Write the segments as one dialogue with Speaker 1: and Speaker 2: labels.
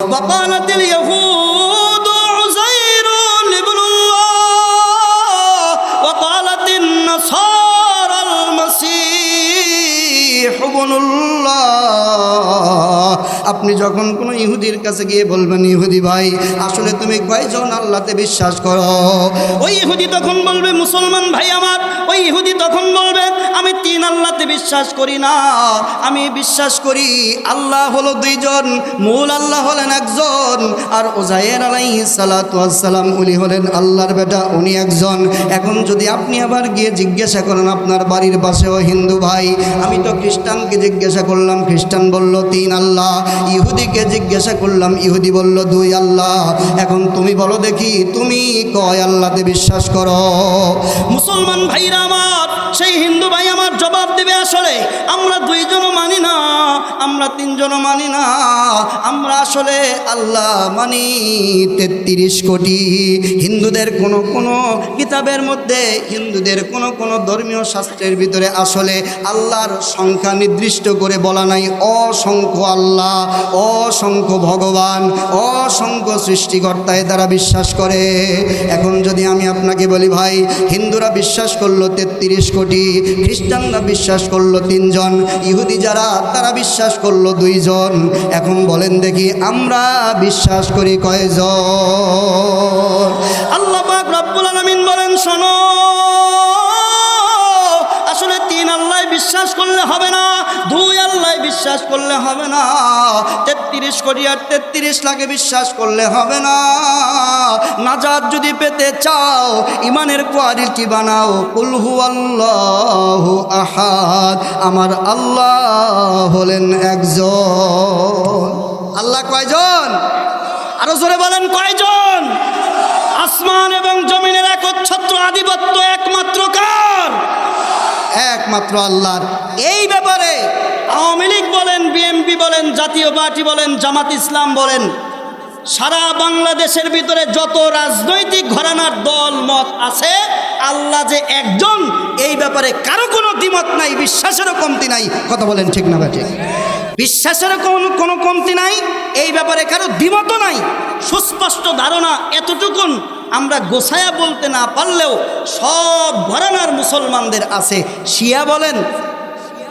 Speaker 1: وقالت اليهود عزير ابن الله وقالت النصارى المسيح ابن الله। আপনি যখন কোনো ইহুদির কাছে গিয়ে বলবেন, ইহুদি ভাই আসলে তুমি কয়জন আল্লাহতে বিশ্বাস করো, ওই ইহুদি তখন বলবে মুসলমান ভাই আমার, ওই ইহুদি তখন বলবে আমি তিন আল্লাহতে বিশ্বাস করি না, আমি বিশ্বাস করি আল্লাহ হলো দুইজন, মূল আল্লাহ হলেন একজন, আর উযাইর আলাইহিস সালাতু ওয়াস সালাম উনি হলেন আল্লাহর বেটা, উনি একজন। এখন যদি আপনি আবার গিয়ে জিজ্ঞাসা করেন আপনার বাড়ির পাশেও হিন্দু ভাই, আমি তো খ্রিস্টানকে জিজ্ঞাসা করলাম, খ্রিস্টান বলল তিন আল্লাহ, ইহুদিকে জিজ্ঞাসা করলাম, ইহুদি বলল দুই আল্লাহ, এখন তুমি বলো দেখি তুমি কয় আল্লাহতে বিশ্বাস করো? মুসলমান ভাইরা আমার, সেই হিন্দু ভাই আমার জবাব দেবে আসলে আমরা দুইজনও মানি না, আমরা তিনজনও মানি না, আমরা আসলে আল্লাহ মানি 33 কোটি। হিন্দুদের কোনো কিতাবের মধ্যে, হিন্দুদের কোনো ধর্মীয় শাস্ত্রের ভিতরে আসলে আল্লাহর সংখ্যা নির্দিষ্ট করে বলা নাই। অসংখ্য আল্লাহ, অসংখ্য ভগবান, অসংখ্য সৃষ্টিকর্তায় তারা বিশ্বাস করে। এখন যদি আমি আপনাকে বলি ভাই হিন্দুরা বিশ্বাস করলো 33 কোটি, খ্রিস্টানরা বিশ্বাস করলো 3 জন, ইহুদি যারা তারা বিশ্বাস করলো 2 জন, এখন বলেন দেখি আমরা বিশ্বাস করি কয়জন? আল্লাহ পাক রব্বুল আলামিন বলেন শোনো, আসলে 3 আল্লাহ বিশ্বাস করলে হবে না, 2 আল্লাহ বিশ্বাস করলে হবে না, 33 কোটি আর 33 লাখে বিশ্বাস করলে হবে না। নাজাত যদি পেতে চাও ইমানের কোয়ালিটি বানাও, কুল হুয়াল্লাহু আহাদ, আমার আল্লাহ হলেন একজন। আল্লাহ কয়জন? আরো জোরে বলেন কয়জন? আসমান এবং জমিনের একচ্ছত্র আধিপত্য একমাত্র কার? একমাত্র আল্লাহর। এই ব্যাপারে আওয়ামী লীগ বলেন, বিএনপি বলেন, জাতীয় পার্টি বলেন, জামাত ইসলাম বলেন, সারা বাংলাদেশের ভিতরে যত রাজনৈতিক ঘরানার দল মত আছে, আল্লাহ যে একজন এই ব্যাপারে কারো কোনো দ্বিমত নাই, বিশ্বাসেরও কমতি নাই। কথা বলেন ঠিক না ভাই? বিশ্বাসেরও কোনো কমতি নাই, এই ব্যাপারে কারো দ্বিমতও নাই, সুস্পষ্ট ধারণা। এতটুকুন আমরা গোছায়া বলতে না পারলেও সব ঘরানার মুসলমানদের আছে। শিয়া বলেন,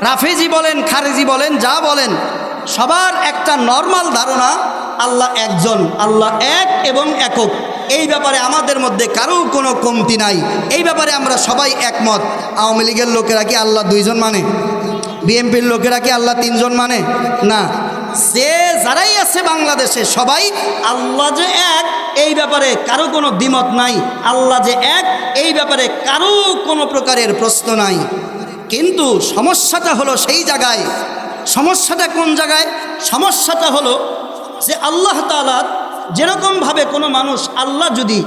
Speaker 1: রাফেজি বলেন, খারেজি বলেন, যা বলেন, সবার একটা নর্মাল ধারণা আল্লাহ একজন, আল্লাহ এক এবং একক। এই ব্যাপারে আমাদের মধ্যে কারো কোনো কমতি নাই, এই ব্যাপারে আমরা সবাই একমত। আওয়ামী লীগের লোকেরা কি আল্লাহ 2 জন মানে? বিএনপির লোকেরা কি আল্লাহ 3 জন মানে? না, সে যারাই আছে বাংলাদেশে সবাই আল্লাহ যে এক এই ব্যাপারে কারো কোনো দ্বিমত নাই, আল্লাহ যে এক এই ব্যাপারে কারো কোনো প্রকারের প্রশ্ন নাই। কিন্তু সমস্যাটা হলো সেই জায়গায়। সমস্যাটা কোন জায়গায়? সমস্যাটা হলো যে আল্লাহ তাআলা যেরকমভাবে কোনো মানুষ আল্লাহ যদি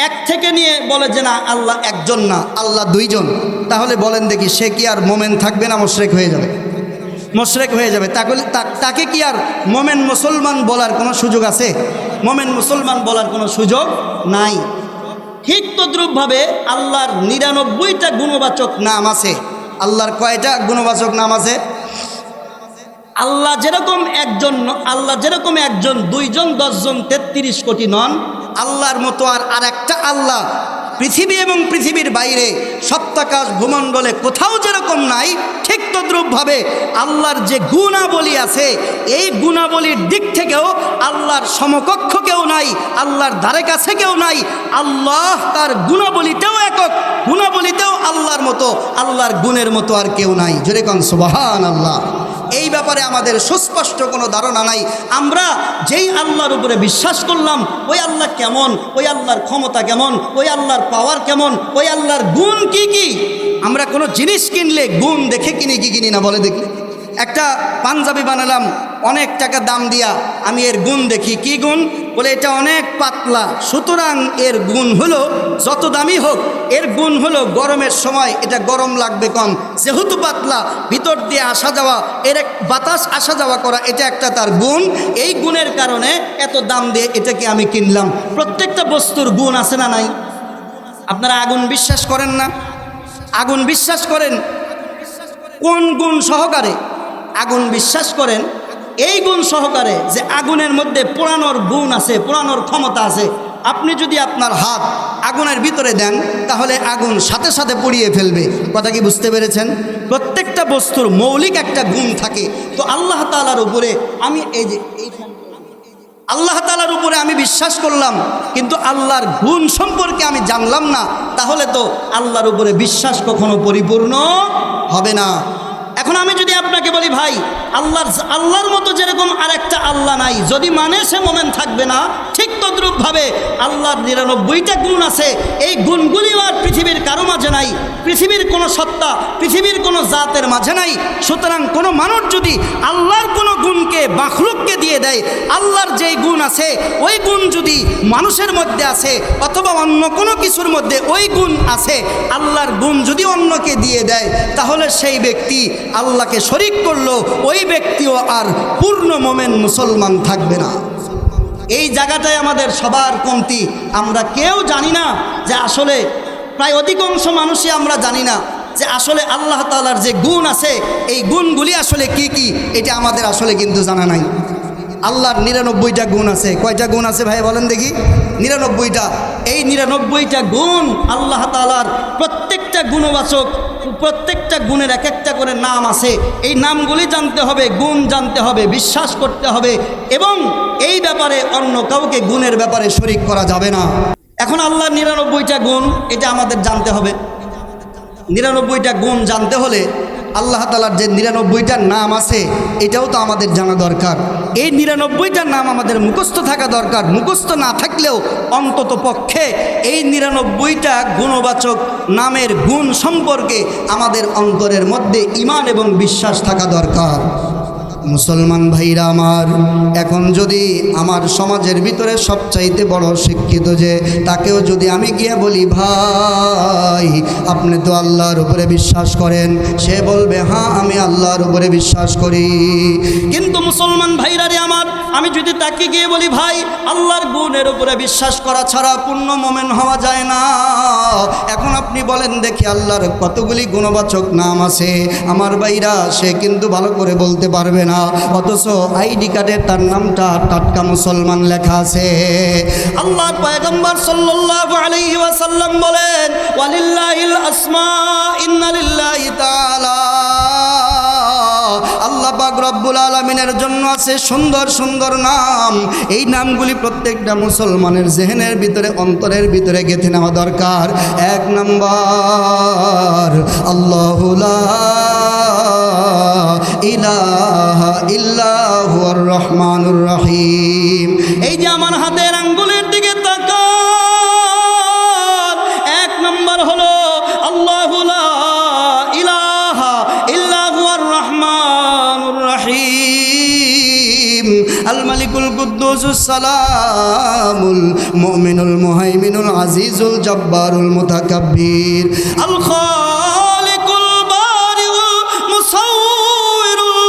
Speaker 1: এক থেকে নিয়ে বলে যে না আল্লাহ একজন না, আল্লাহ 2 জন, তাহলে বলেন দেখি সে কি আর মোমেন থাকবে না মুশরিক হয়ে যাবে? মুশরিক হয়ে যাবে। তাকে কি আর মোমেন মুসলমান বলার কোনো সুযোগ আছে? মোমেন মুসলমান বলার কোনো সুযোগ নাই। ঠিক তদ্রূপভাবে আল্লাহর 99টা গুণবাচক নাম আছে। আল্লাহর কয়টা গুণবাচক নাম আছে? আল্লাহ যেরকম একজন, আল্লাহ যেরকম একজন, 2 জন, 10 জন, 33 কোটি নন। আল্লাহর মতো আর একটা আল্লাহ পৃথিবী এবং পৃথিবীর বাইরে সপ্তাকাশ ভূমণ্ডলে কোথাও যেরকম নাই, ঠিক তদ্রূপভাবে আল্লাহর যে গুণাবলী আছে এই গুণাবলীর দিক থেকেও আল্লাহর সমকক্ষ কেউ নাই, আল্লাহর ধারে কাছে কেউ নাই। আল্লাহ তার গুণাবলীতেও একক, গুণাবলীতেও আল্লাহর মতো, আল্লাহর গুণের মতো আর কেউ নাই। জোরে কোন সুবহানাল্লাহ। এই ব্যাপারে আমাদের সুস্পষ্ট কোনো ধারণা নাই। আমরা যেই আল্লাহর উপরে বিশ্বাস করলাম ওই আল্লাহ কেমন, ওই আল্লাহর ক্ষমতা কেমন, ওই আল্লাহর পাওয়ার কেমন, ওই আল্লাহর গুণ কি কি। আমরা কোনো জিনিস কিনলে গুণ দেখে কিনি কি কিনি না বলে দেখি। একটা পাঞ্জাবি বানালাম অনেক টাকা দাম দিয়া, আমি এর গুণ দেখি। কি গুণ? বলে এটা অনেক পাতলা, সুতরাং এর গুণ হলো যত দামি হোক এর গুণ হলো গরমের সময় এটা গরম লাগবে কম, যেহেতু পাতলা ভিতর দিয়ে আসা যাওয়া, এর এক বাতাস আসা যাওয়া করা, এটা একটা তার গুণ। এই গুণের কারণে এত দাম দিয়ে এটাকে আমি কিনলাম। প্রত্যেকটা বস্তুর গুণ আছে না নাই? আপনারা আগুন বিশ্বাস করেন না? আগুন বিশ্বাস করেন কোন গুণ সহকারে? আগুন বিশ্বাস করেন এই গুণ সহকারে যে আগুনের মধ্যে পোড়ানোর গুণ আছে, পোড়ানোর ক্ষমতা আছে। আপনি যদি আপনার হাত আগুনের ভিতরে দেন তাহলে আগুন সাথে সাথে পুড়িয়ে ফেলবে। কথা কি বুঝতে পেরেছেন? প্রত্যেকটা বস্তুর মৌলিক একটা গুণ থাকে। তো আল্লাহ তাআলার উপরে আমি আল্লাহ তাআলার উপরে আমি বিশ্বাস করলাম, কিন্তু আল্লাহর গুণ সম্পর্কে আমি জানলাম না, তাহলে তো আল্লাহর উপরে বিশ্বাস কখনো পরিপূর্ণ হবে না। এখন আমি যদি আপনাকে বলি ভাই আল্লাহর মতো যেরকম আরেকটা আল্লাহ নাই, যদি মানে সে মোমেন থাকবে না, ঠিক তদ্রূপভাবে আল্লাহর 99টা গুণ আছে, এই গুণগুলিও আর পৃথিবীর কারো মাঝে নাই, পৃথিবীর কোনো সত্তা, পৃথিবীর কোনো জাতের মাঝে নাই। সুতরাং কোনো মানুষ যদি আল্লাহর কোনো গুণকে মাখলুককে দিয়ে দেয়, আল্লাহর যেই গুণ আছে ওই গুণ যদি মানুষের মধ্যে আছে অথবা অন্য কোনো কিছুর মধ্যে ওই গুণ আছে, আল্লাহর গুণ যদি অন্যকে দিয়ে দেয়, তাহলে সেই ব্যক্তি আল্লাহকে শরীক করলো, ওই ব্যক্তিও আর পূর্ণ মোমেন মুসলমান থাকবে না। এই জায়গাটায় আমাদের সবার কমতি। আমরা কেউ জানি না যে আসলে, প্রায় অধিকাংশ মানুষই আমরা জানি না যে আসলে আল্লাহ তাআলার যে গুণ আছে এই গুণগুলি আসলে কি কি, এটা আমাদের আসলে কিন্তু জানা নাই। আল্লাহর 99টা গুণ আছে। কয়টা গুণ আছে ভাই বলেন দেখি? 99টা। এই 99টা গুণ আল্লাহ তাআলার প্রত্যেকটা গুণবাচক, প্রত্যেকটা গুণের এক একটা করে নাম আছে। এই নামগুলি জানতে হবে, গুণ জানতে হবে, বিশ্বাস করতে হবে, এবং এই ব্যাপারে অন্য কাউকে গুণের ব্যাপারে শরীক করা যাবে না। এখন আল্লাহর 99টা গুণ এটা আমাদের জানতে হবে। 99টা গুণ জানতে হলে আল্লাহ তাআলার যে 99টা নাম আছে এটাও তো আমাদের জানা দরকার। এই 99টার নাম আমাদের মুখস্থ থাকা দরকার। মুখস্থ না থাকলেও অন্তত পক্ষে এই 99টা গুণবাচক নামের গুণ সম্পর্কে আমাদের অন্তরের মধ্যে ঈমান এবং বিশ্বাস থাকা দরকার। মুসলমান ভাইরা আমার, এখন যদি আমার সমাজের ভিতরে সবচাইতে বড় শিক্ষিত যে তাকেও যদি আমি গিয়ে বলি ভাই আপনি তো আল্লাহর উপরে বিশ্বাস করেন, সে বলবে হ্যাঁ আমি আল্লাহর উপরে বিশ্বাস করি। কিন্তু মুসলমান ভাইরা রে আমার, আমি যদি তাকে গিয়ে বলি ভাই আল্লাহর গুণের উপরে বিশ্বাস করা ছাড়া পূর্ণ মোমেন হওয়া যায় না, এখন আপনি বলেন দেখি আল্লাহর কতগুলি গুণবাচক নাম আছে, আমার ভাইরা সে কিন্তু ভালো করে বলতে পারবে না, অথচ আইডি কার্ডে তার নামটা টাটকা মুসলমান লেখা আছে। আল্লাহর পয়গম্বর সাল্লাল্লাহু আলাইহি ওয়াসাল্লাম বলেন ওয়ালিল্লাহিল আসমা ইন্না লিল্লাহি তাআলা, আল্লাহ পাক রব্বুল আলামিনের জন্য আছে সুন্দর সুন্দর নাম। এই নামগুলি প্রত্যেকটা মুসলমানের জেহেনের ভিতরে, অন্তরের ভিতরে গেঁথে নেওয়া দরকার। 1 নম্বর আল্লাহু লা ইলাহা ইল্লা হুয়ার রহমানুর রহিম। এই যে আমার হাতের আঙ্গুলের দিকে তাকান, 1 নম্বর হলো আল্লাহু লা ইলাহা ইল্লা হুয়ার রহমানুর রহিম। আল মালিকুল কুদ্দুসুস সালামুল মুমিনুল মুহাইমিনুল আজিজুল জব্বারুল মুতাকাব্বির। আল খালিকুল বারিউল মুসাউwirul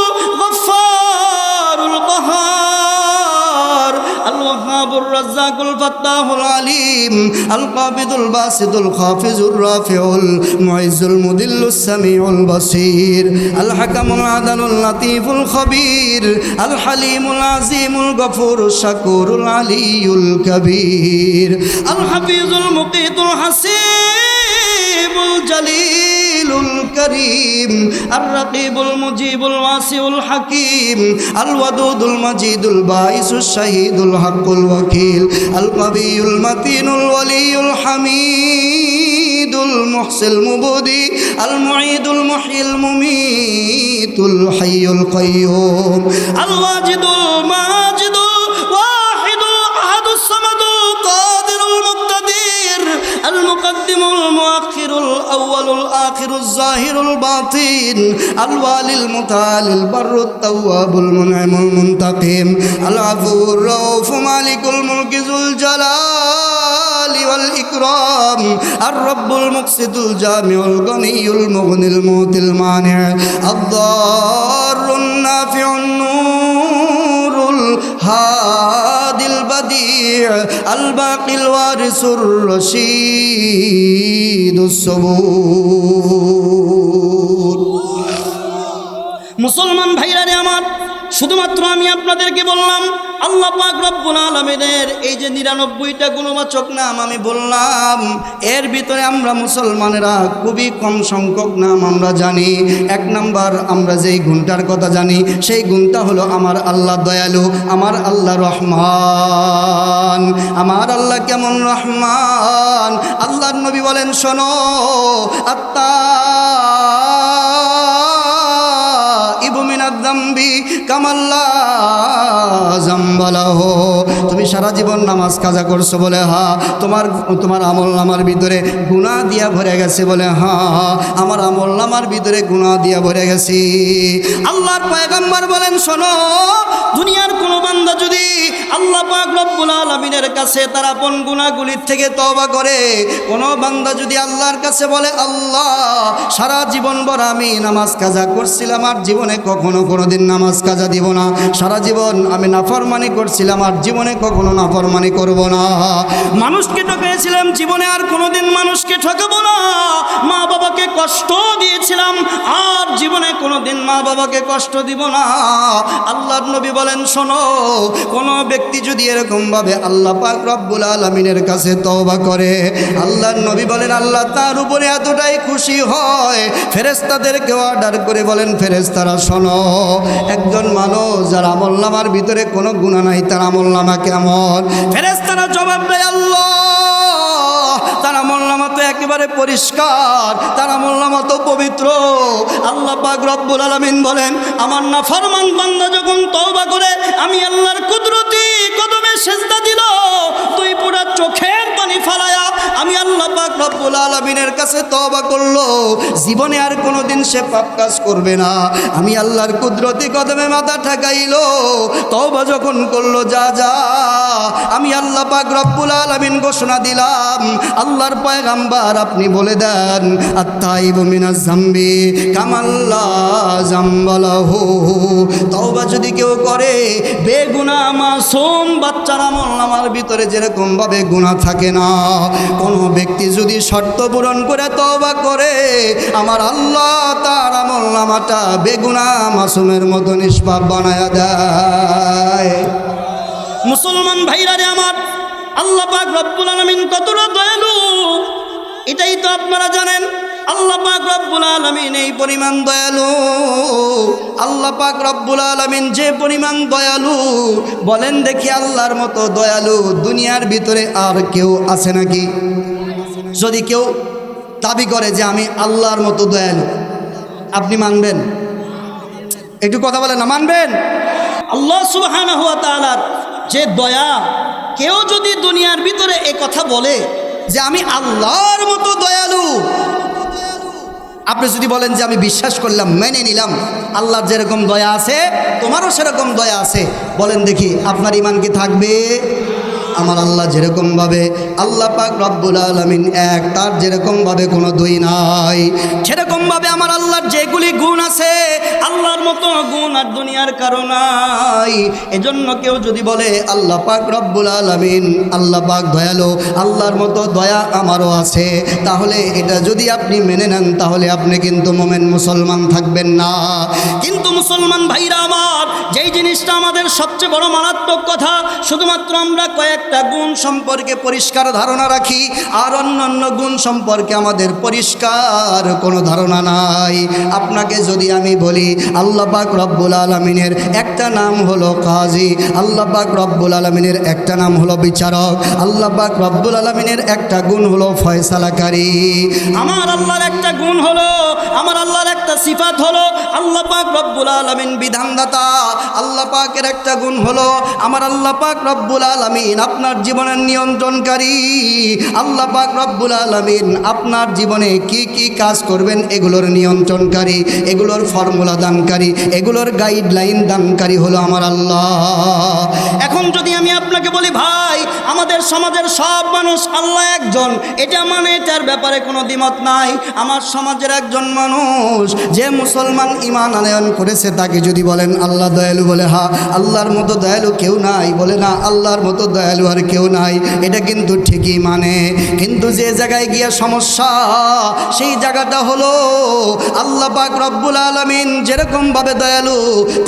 Speaker 1: গফফারুল কাহার। আল ওয়াহাবুর রাজ্জাকুল ফাত্তাহুল আলিম। আল কাবিদুল বাসিতুল খাফিজুর রাফিউল মুইজ্জুল মুদিল্লুস সামিউল বাসির। আল হাকামুল আদালুল লাতীফুল খবীর। আল হালিমুল আজিমুল গফুরুশ শাকুরুল আলিয়ুল কবীর। আল হাফিজুল মুকিতুল হাসিবুল জালিলুল করিম। আর রাকিবুল মুজিবুল ওয়াসিউল হাকিম। আল ওয়াদুদুল মাজিদুল বাইসুশ শাহীদুল হাক্কুল ওয়াকিল। আল কবিয়ুল মাতিনুল ওয়ালিয়ুল হামিদুল মুহসিল মুবদি। আল মুঈদুল মুহয়িল মুমীতুল হাইয়ুল কাইয়্যুম। আল ওয়াজিদুল মাজিদুল ওয়াহিদুল আহাদুস সামাদুল কাদিরুল মুক্তাদির। আল মুকদ্দিমুল মুআখিরুল আউয়ালুল আখিরুজ জাহিরুল বাতিন। আল ওয়ালিল মুতাআলিল বাররুত তাওয়াবুল মুনঈমুল মুনতাকিম। আল আফুর রাউফ মালিকুল মুলকি যুল জালালি ওয়াল ইকরাম। আর রব্বুল মুকসিতুল জামিউল গনিয়ুল মুগনিল মুতিল মানি'। আদ-দারুন নাফিউন নূরুল হাদিল বাদি'। আল বাকিল ওয়ারিসুর রশীদুস সবুর। মুসলমান ভাইরা রে আমার, শুধুমাত্র আমি আপনাদেরকে বললাম আল্লাহ পাক রব্বুল আলামিনের এই যে 99টা গুণবাচক নাম আমি বললাম, এর ভিতরে আমরা মুসলমানেরা খুবই কম সংখ্যক নাম আমরা জানি। 1 নাম্বার আমরা যেই গুণটার কথা জানি সেই গুণটা হলো আমার আল্লাহ দয়ালু, আমার আল্লাহ রহমান। আমার আল্লাহ কেমন রহমান? আল্লাহর নবী বলেন শোনো, তুমি সারা জীবন নামাজ কাজা করছো বলে হা, তোমার আমল নামার ভিতরে গুনাহ দিয়া ভরে গেছে বলে হা, আমার আমল নামার ভিতরে গুনাহ দিয়া ভরে গেছে। আল্লাহর পয়গম্বর বলেন শোনো, দুনিয়ার কোনো বান্দা যদি আল্লাহ পাক রব্বুল আলামিনের কাছে তার আপন গুনাহগুলির থেকে তওবা করে, কোনো বান্দা যদি আল্লাহর কাছে বলে আল্লাহ সারা জীবন ভর আমি নামাজ কাজা করছিলাম, আর জীবনে কখনো কোনোদিন নামাজ কাজা দিব না, সারা জীবন আমি নাফরমানি করছিলাম, আর জীবনে কখনো নাফরমানি করব না, মানুষকে ঠকেছিলাম, জীবনে আর কোনোদিন মানুষকে ঠকাবো না, মা বাবাকে কষ্ট দিয়েছিলাম, আর জীবনে কোনোদিন মা বাবাকে কষ্ট দিব না। আল্লাহর নবী বলেন শোনো, কোনো ব্যক্তি যদি এরকমভাবে আল্লাহ পাক রব্বুল আলামিনের কাছে তওবা করে, আল্লাহর নবী বলেন আল্লাহ তার উপরে এতটাই খুশি হয়, ফেরেশতাদেরকে অর্ডার করে বলেন ফেরেশতারা শোনো, একজন মানুষ যার আমলনামার ভিতরে কোনো গুনাহ নাই তার আমলনামা কেমন? ফেরেশতারা জবাব দেয় আল্লাহ তার আমলনামা তো একেবারে পরিষ্কার, তার আমলনামা তো পবিত্র। আল্লাহ পাক রব্বুল আলামিন বলেন আমার নাফরমান বান্দা যখন তওবা করে আমি আল্লাহর কুদরতি কদমে সিজদা দিল, তুই পুরা চোখের পানি ফালায়া আমি আল্লাহ পাক রব্বুল আলামিনের কাছে তওবা করলো, জীবনে আর কোনোদিন সে পাপ কাজ করবে না, আমি আল্লাহর কুদরতি কদমে মাথা ঠাকাইলো, তওবা যখন করলো যা যা আমি আল্লাহ পাক রব্বুল আলামিন ঘোষণা দিলাম, আল্লাহর পয়গম্বর আপনি বলে দেন আত্তাইবু মিনাজ যামবি কামাল্লা যামবালাহু, তওবা যদি কেউ করে বেগুনাহ মাসুম বাচ্চার আমলনামার ভিতরে যেরকম ভাবে গুনাহ থাকে না, কোন ব্যক্তি যদি শর্ত পূরণ করে তওবা করে আমার আল্লাহ তার আমলনামাটা বেগুনাহ মাসুমের মতো নিষ্পাপ বানায়া দেয়। মুসলমান ভাইরা রে আমার, আল্লাহ পাক রব্বুল আলামিন কতটা দয়ালু এটাই তো আপনারা জানেন। আল্লাহ পাক রব্বুল আলামিন এই পরিমাণ দয়ালু, আল্লাহ পাক রব্বুল আলামিন যে পরিমাণ দয়ালু, বলেন দেখি আল্লাহর মতো দয়ালু দুনিয়ার ভিতরে আর কেউ আছে নাকি? যদি কেউ দাবি করে যে আমি আল্লাহর মতো দয়ালু, আপনি মানবেন? একটু কথা বলেন না, মানবেন? আল্লাহ সুবহানাহু ওয়া তাআলার যে দয়া, কেউ যদি দুনিয়ার ভিতরে এ কথা বলে যে আমি আল্লাহর মতো দয়ালু, আপনি যদি বলেন যে আমি বিশ্বাস করলাম, মেনে নিলাম আল্লাহর যেরকম দয়া আছে তোমারও সেরকম দয়া আছে, বলেন দেখি আপনার ঈমান কি থাকবে? আমার আল্লাহ যেরকমভাবে আল্লাহ পাক রব্বুল আলামিন এক, তার যেরকমভাবে কোনো দুই নাই, সেরকমভাবে আমার আল্লাহর যেগুলি গুণ আছে আল্লাহর মতো গুণ আর দুনিয়ার কারো নাই। এজন্য কেউ যদি বলে আল্লাহ পাক রব্বুল আলামিন আল্লাহ পাক দয়ালু, আল্লাহর মতো দয়া আমারও আছে, তাহলে এটা যদি আপনি মেনে নেন তাহলে আপনি কিন্তু মোমেন মুসলমান থাকবেন না। কিন্তু মুসলমান ভাইরা আমার, যেই জিনিসটা আমাদের সবচেয়ে বড় মারাত্মক কথা, শুধুমাত্র আমরা কয়েকটা গুণ সম্পর্কে পরিষ্কার ধারণা রাখি, আর অন্যান্য গুণ সম্পর্কে আমাদের পরিষ্কার কোনো ধারণা নাই। আপনাকে যদি আমি বলি আল্লাহ পাক রব্বুল আলামিনের একটা নাম হলো কাজী, আল্লাহ পাক রব্বুল আলামিনের একটা নাম হলো বিচারক, আল্লাহ পাক রব্বুল আলামিনের একটা গুণ হলো ফয়সালাকারী, আমার আল্লাহর একটা গুণ হলো, আমার আল্লাহর একটা সিফাত হলো আল্লাহ পাক রব্বুল আলামিন বিধানদাতা, আল্লাহ পাকের একটা গুণ হলো আমার আল্লাহ পাক রব্বুল আলামিন আপনার জীবনের নিয়ন্ত্রণকারী, আল্লাহ পাক রব্বুল আলামিন আপনার জীবনে কি কি কাজ করবেন এগুলোর নিয়ন্ত্রণকারী, এগুলোর ফর্মুলা দানকারী, এগুলোর গাইডলাইন দানকারী হলো আমার আল্লাহ। এখন যদি আমি আপনাকে বলি ভাই আমাদের সমাজের সব মানুষ আল্লাহ একজন, এটা মানে এটার ব্যাপারে কোনো দ্বিমত নাই, আমার সমাজের একজন মানুষ যে মুসলমান ঈমান আনয়ন করেছে তাকে যদি বলেন আল্লাহ দয়ালু, বলে হ্যাঁ আল্লাহর মতো দয়ালু কেউ নাই, বলে না আল্লাহর মতো দয়ালু দয়ালু আর কেউ নাই, এটা কিন্তু ঠিকই মানে। কিন্তু যে জায়গায় গিয়া সমস্যা, সেই জায়গাটা হলো আল্লাহ পাক রব্বুল আলামিন যেরকমভাবে দয়ালু,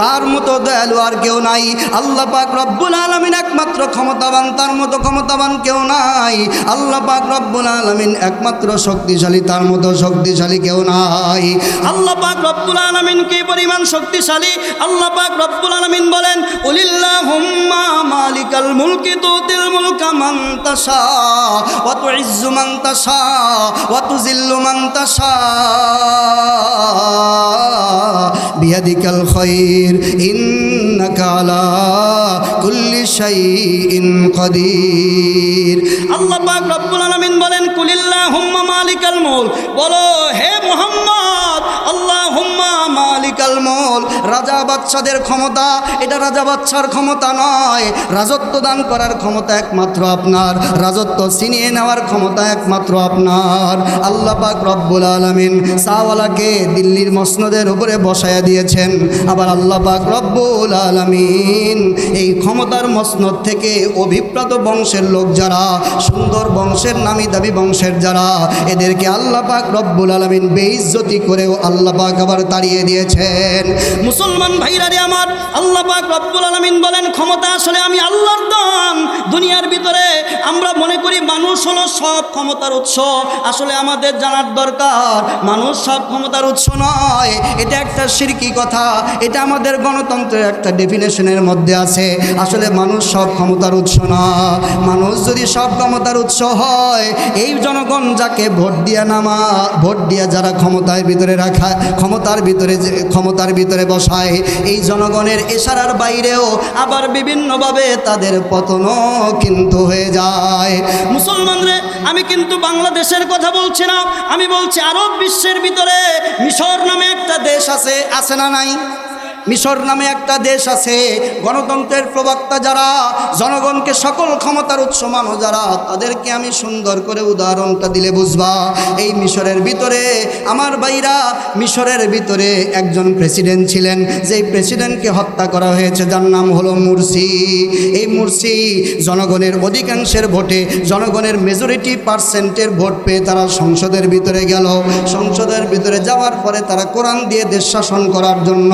Speaker 1: তার মতো দয়ালু আর কেউ নাই। আল্লাহ পাক রব্বুল আলামিন একমাত্র ক্ষমতাবান, তার মতো ক্ষমতাবান কেউ নাই। আল্লাহ পাক রব্বুল আলামিন একমাত্র শক্তিশালী, তার মতো শক্তিশালী কেউ নাই। আল্লাহ পাক রব্বুল আলামিন কি পরিমাণ শক্তিশালী! আল্লাহ পাক রব্বুল আলামিন বলেন, কুলিল্লাহুম্মা মালিকাল মুলকি তুতিল মুলকা মান তাশা ওয়া তুইজ্জু মান তাশা ওয়া তুযিল্লু মান তাশা বিয়াদিকাল খায়র ইন্নাকা আলা কুল্লি শাইইন কাদির। আল্লাহ পাক রব্বুল আলামিন বলেন, কুলিল্লাহুম্মা মালিকাল মুলক, বলো হে মুহাম্মদ, আল্লাহুম্মা মালিকাল মুলক, রাজা বাদশাদের ক্ষমতা, এটা রাজা বাদশার ক্ষমতা নয়। রাজত্ব দান করার ক্ষমতা একমাত্র আপনার, রাজত্ব ছিনিয়ে নেওয়ার ক্ষমতা একমাত্র আপনার। আল্লাহ পাক রব্বুল আলামিন শাহওয়ালাকে দিল্লির মসনদের উপরে বসায়া দিয়েছেন। আবার আল্লাহ পাক রব্বুল আলামিন এই ক্ষমতার মসনদ থেকে অভিপ্রাত বংশের লোক যারা, সুন্দর বংশের, নামি দাবি বংশের যারা, এদেরকে আল্লাহ পাক রব্বুল আলামিন বেইজ্জতি করেও আল্লাহ পাক আবার তাড়িয়ে দিয়েছেন। মুসলমান ভাইরা রে আমার, আল্লাহ পাক রব্বুল আলামিন বলেন, ক্ষমতা আসলে আমি আল্লাহর দান। দুনিয়ার ভিতরে আমরা মনে করি মানুষ হলো সব ক্ষমতার উৎস। আসলে আমাদের জানার দরকার, মানুষ সব ক্ষমতার উৎস নয়। এটা একটা শিরকি কথা, এটা আমাদের গণতন্ত্রের একটা ডেফিনেশনের মধ্যে আছে। আসলে মানুষ সব ক্ষমতার উৎস না। মানুষ যদি সব ক্ষমতার উৎস হয়, এই জনগণ যাকে ভোট দিয়া যারা ক্ষমতার ভিতরে রাখা, ক্ষমতার ভিতরে বসায়, এই জনগণের ইশারার বাইরেও আবার বিভিন্নভাবে তাদের পতনও কিন্তু হয়ে যায়। মুসলমানরে, আমি কিন্তু বাংলাদেশের কথা বলছি না, আমি বলছি আরব বিশ্বের ভিতরে মিশর নামে একটা দেশ আছে, আছে না নাই? মিশর নামে একটা দেশ আছে। গণতন্ত্রের প্রবক্তা যারা, জনগণকে সকল ক্ষমতার উৎস মানো যারা, তাদেরকে আমি সুন্দর করে উদাহরণটা দিলে বুঝবা। এই মিশরের ভিতরে আমার ভাইরা, মিশরের ভিতরে একজন প্রেসিডেন্ট ছিলেন, যেই প্রেসিডেন্টকে হত্যা করা হয়েছে, যার নাম হলো মুরসি। এই মুরসি জনগণের অধিকাংশের ভোটে, জনগণের মেজরিটি পার্সেন্টের ভোট পেয়ে তারা সংসদের ভিতরে গেল। সংসদের ভিতরে যাওয়ার পরে তারা কোরআন দিয়ে দেশ শাসন করার জন্য,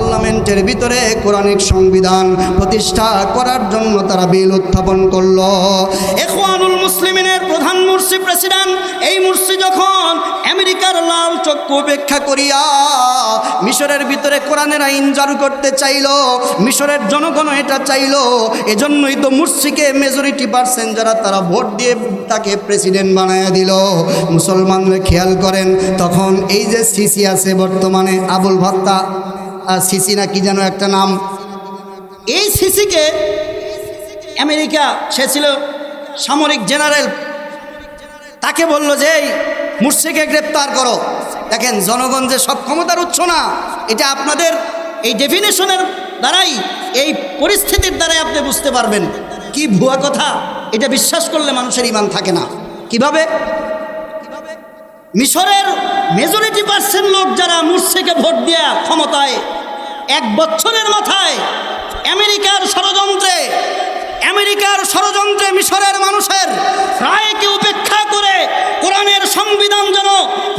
Speaker 1: পার্লামেন্টের ভিতরে কোরআনিক সংবিধান প্রতিষ্ঠা করার জন্য তারা বিল উত্থাপন করলো। ইখওয়ানুল মুসলিমিনের প্রধান মুরসি প্রেসিডেন্ট, এই মুরসি যখন আমেরিকার লাল চক্ষু উপেক্ষা করিয়া মিশরের ভিতরে কোরআনের আইন জারি করতে চাইল, মিশরের জনগণ এটা চাইল, এজন্যই তো মুরসিকে মেজরিটি পার্সেন্ট যারা, তারা ভোট দিয়ে তাকে প্রেসিডেন্ট বানায়া দিল। মুসলমানরা খেয়াল করেন, তখন এই যে সিসি আছে বর্তমানে, আবুল ফাত্তা সিসি না কি যেন একটা নাম, এই সিসিকে আমেরিকা, সে ছিল সামরিক জেনারেল, তাকে বলল যে এই মুরসিকে গ্রেপ্তার করো। দেখেন জনগণ যে সব ক্ষমতার উৎস না, এটা আপনাদের এই ডেফিনেশনের দ্বারাই, এই পরিস্থিতির দ্বারাই আপনি বুঝতে পারবেন কি ভুয়া কথা। এটা বিশ্বাস করলে মানুষের ঈমান থাকে না। কিভাবে? মিশরের মেজরিটি পার্সেন্ট লোক যারা মুরসিকে ভোট দেয়া ক্ষমতায়, এক বছরের মাথায় আমেরিকার ষড়যন্ত্রে মিশরের মানুষের রায়কে উপেক্ষা করে কোরআনের সংবিধান যেন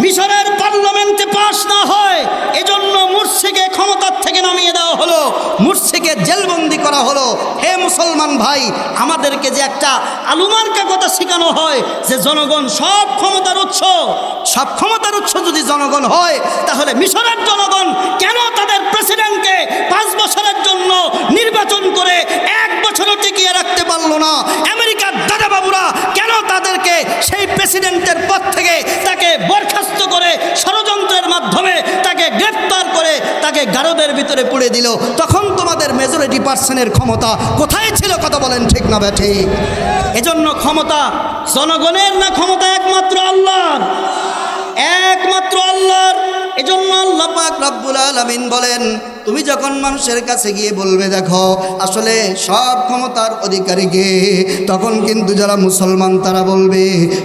Speaker 1: মিশরের পার্লামেন্টে পাশ না হয়, এজন্য মুরসিকে ক্ষমতার থেকে নামিয়ে দেওয়া হলো, মুরসিকে জেলবন্দি করা হলো। হে মুসলমান ভাই, আমাদেরকে যে একটা আলুমার্কা কথা শেখানো হয় যে জনগণ সব ক্ষমতার উৎস যদি জনগণ হয়, তাহলে মিশরের জনগণ কেন তাদের প্রেসিডেন্টকে 5 বছরের জন্য নির্বাচন করে 1 বছরও টিকিয়ে রাখতে পারলো না? আমেরিকার দাদাবাবুরা কেন তাদেরকে সেই প্রেসিডেন্টের পদ থেকে তাকে বরখাস্ত করে ষড়যন্ত্রের মাধ্যমে তাকে গ্রেফতার করে তাকে গারদের ভিতরে পুড়ে দিল? তখন তোমাদের মেজরিটি পার্সেন্টের ক্ষমতা কোথায় ছিল? কথা বলেন ঠিক না বেঠি? এজন্য ক্ষমতা জনগণের না, ক্ষমতা একমাত্র আল্লাহর, একমাত্র আল্লাহর। এজন্য আল্লাহ পাক রব্বুল আলামিন বলেন, তুমি যখন মানুষের কাছে গিয়ে বলবে দেখো আসলে সব ক্ষমতার অধিকারী কে, তখন কিন্তু যারা মুসলমান তারা বলবে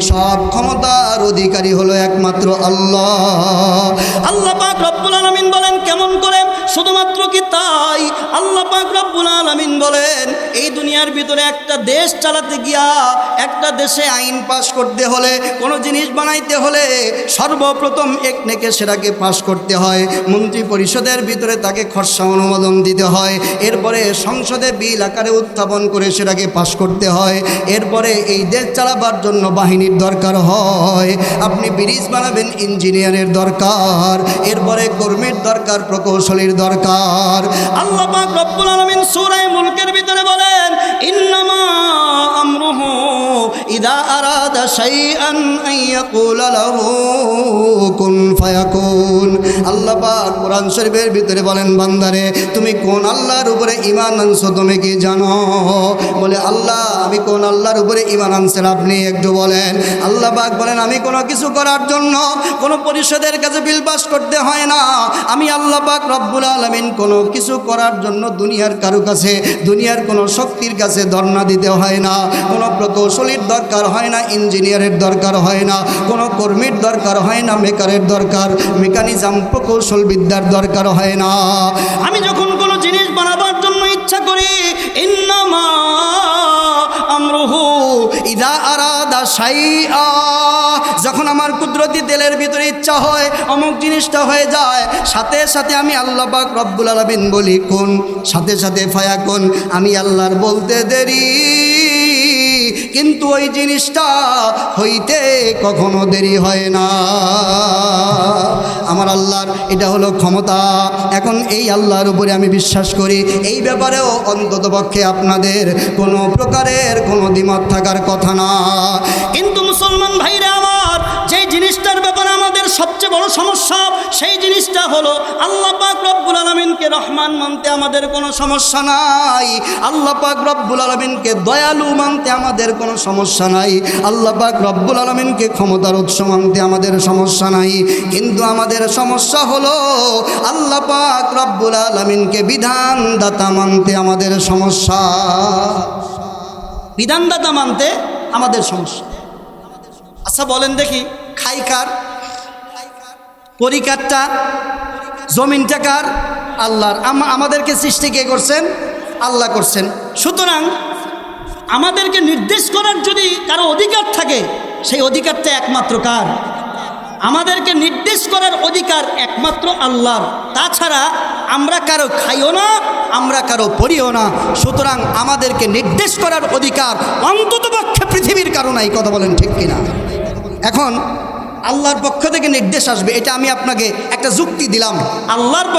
Speaker 1: সব ক্ষমতার অধিকারী হলো একমাত্র আল্লাহ। আল্লাহ পাক রব্বুল রব্বুল আলামিন বলেন কেমন করে? শুধুমাত্র কি তাই? আল্লাহ পাক রব্বুল আলামিন বলেন এই দুনিয়ার ভিতরে একটা দেশ চালাতে গিয়া, একটা দেশে আইন পাশ করতে হলে, কোনো জিনিস বানাইতে হলে সর্বপ্রথম একনেকে সেটাকে পাশ করতে হয়, মন্ত্রী পরিষদের ভিতরে তাকে খসড়া অনুমোদন দিতে হয়, এরপরে সংসদে বিল আকারে উত্থাপন করে সেটাকে পাশ করতে হয়, এরপরে এই দেশ চালাবার জন্য বাহিনীর দরকার হয়। আপনি ব্রিজ বানাবেন, ইঞ্জিনিয়ারের দরকার, এরপরে কর্মীর দরকার, প্রকৌশলীর দরকার। আল্লাহ পাক রব্বুল আলামিন সূরা মুলকের ভিতরে বলেন ইন্নামা আমরুহু ইযা আরাদা শাইআন আন ইয়াকুলা লাহু কুন ফায়াকুন। আল্লাহ পাক কোরআন শরীফের ভিতরে বলেন বান্দারে তুমি কোন আল্লাহর উপরে ঈমান আনছো তুমি কি জানো? বলে আল্লাহ আমি কোন আল্লাহর উপরে ঈমান আনছেন আপনি একটু বলেন। আল্লাহ পাক বলেন আমি কোনো কিছু করার জন্য কোনো পরিষদের কাছে বিল পাস করতে হয় না। আমি আল্লাহ পাক রব্বুল আলামিন কোনো কিছু করার জন্য দুনিয়ার কারো কাছে, দুনিয়ার কোনো শক্তির কাছে ধর্ণা দিতে হয় না, কোনো প্রকৌশলীর দরকার হয় না, ইঞ্জিনিয়ারের দরকার হয় না, কোনো কর্মীর দরকার হয় না, মেকারের দরকার, মেকানিজম প্রকৌশল বিদ্যার দরকার হয় না। আমি যখন কোনো জিনিস বানাবার জন্য ইচ্ছা করি ইন্নামা আমরুহু ইযা আরাদা শাইআ, যখন আমার কুদরতি দিলের ভিতরে ইচ্ছা হয় অমুক জিনিসটা হয়ে যায়, সাথে সাথে আমি আল্লাহ পাক রব্বুল আলামিন বলি কোন, সাথে সাথে ফায়াকুন, আমি আল্লাহর বলতে দেরি কিন্তু ওই জিনিসটা হইতে কখনো দেরি হয় না। আমার আল্লাহর এটা হলো ক্ষমতা। এখন এই আল্লাহর উপরে আমি বিশ্বাস করি, এই ব্যাপারেও অন্ততপক্ষে আপনাদের কোনো প্রকারের কোনো দ্বিমত থাকার কথা না। কিন্তু মুসলমান ভাইরা আমার, যেই জিনিসটার ব্যাপারে আমাদের সবচেয়ে বড় সমস্যা, সেই জিনিসটা হলো আল্লাহ পাক রব্বুল আলামিনকে রহমান মানতে আমাদের কোনো সমস্যা নাই, আল্লাহ পাক রব্বুল আলামিনকে দয়ালু মানতে আমাদের কোনো সমস্যা নাই, আল্লাহ পাক রব্বুল আলামিনকে ক্ষমতার উৎস মানতে আমাদের সমস্যা নাই। কিন্তু আমাদের সমস্যা হলো আল্লাহ পাক রব্বুল আলামিনকে বিধানদাতা মানতে আমাদের সমস্যা, বিধানদাতা মানতে আমাদের সমস্যা। আচ্ছা বলেন দেখি, খাই কার? পরিকারটা, জমিনটা কার? আল্লাহর। আমাদেরকে সৃষ্টি কে করছেন? আল্লাহ করছেন। সুতরাং আমাদেরকে নির্দেশ করার যদি কারো অধিকার থাকে, সেই অধিকারটা একমাত্র কার? আমাদেরকে নির্দেশ করার অধিকার একমাত্র আল্লাহর। তাছাড়া আমরা কারো খাইও না, আমরা কারো পড়িও না। সুতরাং আমাদেরকে নির্দেশ করার অধিকার অন্ততপক্ষে পৃথিবীর কারো নাই। কথা বলেন ঠিক কিনা? এখন আল্লাহর পক্ষ থেকে নির্দেশ আসবে, এটা আমি আপনাকে একটা যুক্তি দিলাম। আল্লাহর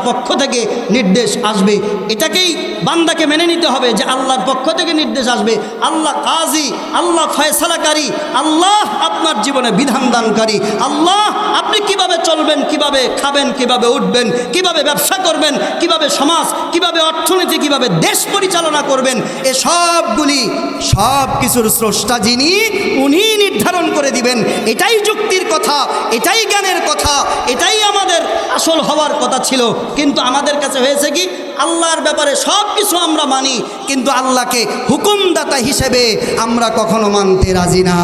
Speaker 1: পক্ষ থেকে নির্দেশ আসবে, এটাকেই বান্দাকে মেনে নিতে হবে যে আল্লাহর পক্ষ থেকে নির্দেশ আসবে। আল্লাহ কাজী, আল্লাহ ফয়সালাকারী, আল্লাহ আপনার জীবনে বিধান দানকারী, আল্লাহ আপনি কিভাবে চলবেন, কিভাবে খাবেন, কিভাবে উঠবেন, কিভাবে ব্যবসা করবেন, কিভাবে সমাজ, কিভাবে অর্থনীতি, কিভাবে দেশ পরিচালনা করবেন, এ সবগুলি সব কিছুর স্রষ্টা যিনি, উনি নির্ধারণ করে দিবেন। এটাই যুক্তির কথা, এটাই জ্ঞানের কথা, এটাই আমাদের আসল হওয়ার কথা ছিল। কিন্তু আমাদের কাছে হয়েছে কি, আল্লাহর ব্যাপারে সব কিছু আমরা মানি, কিন্তু আল্লাহকে হুকুমদাতা হিসেবে আমরা কখনো মানতে রাজি না।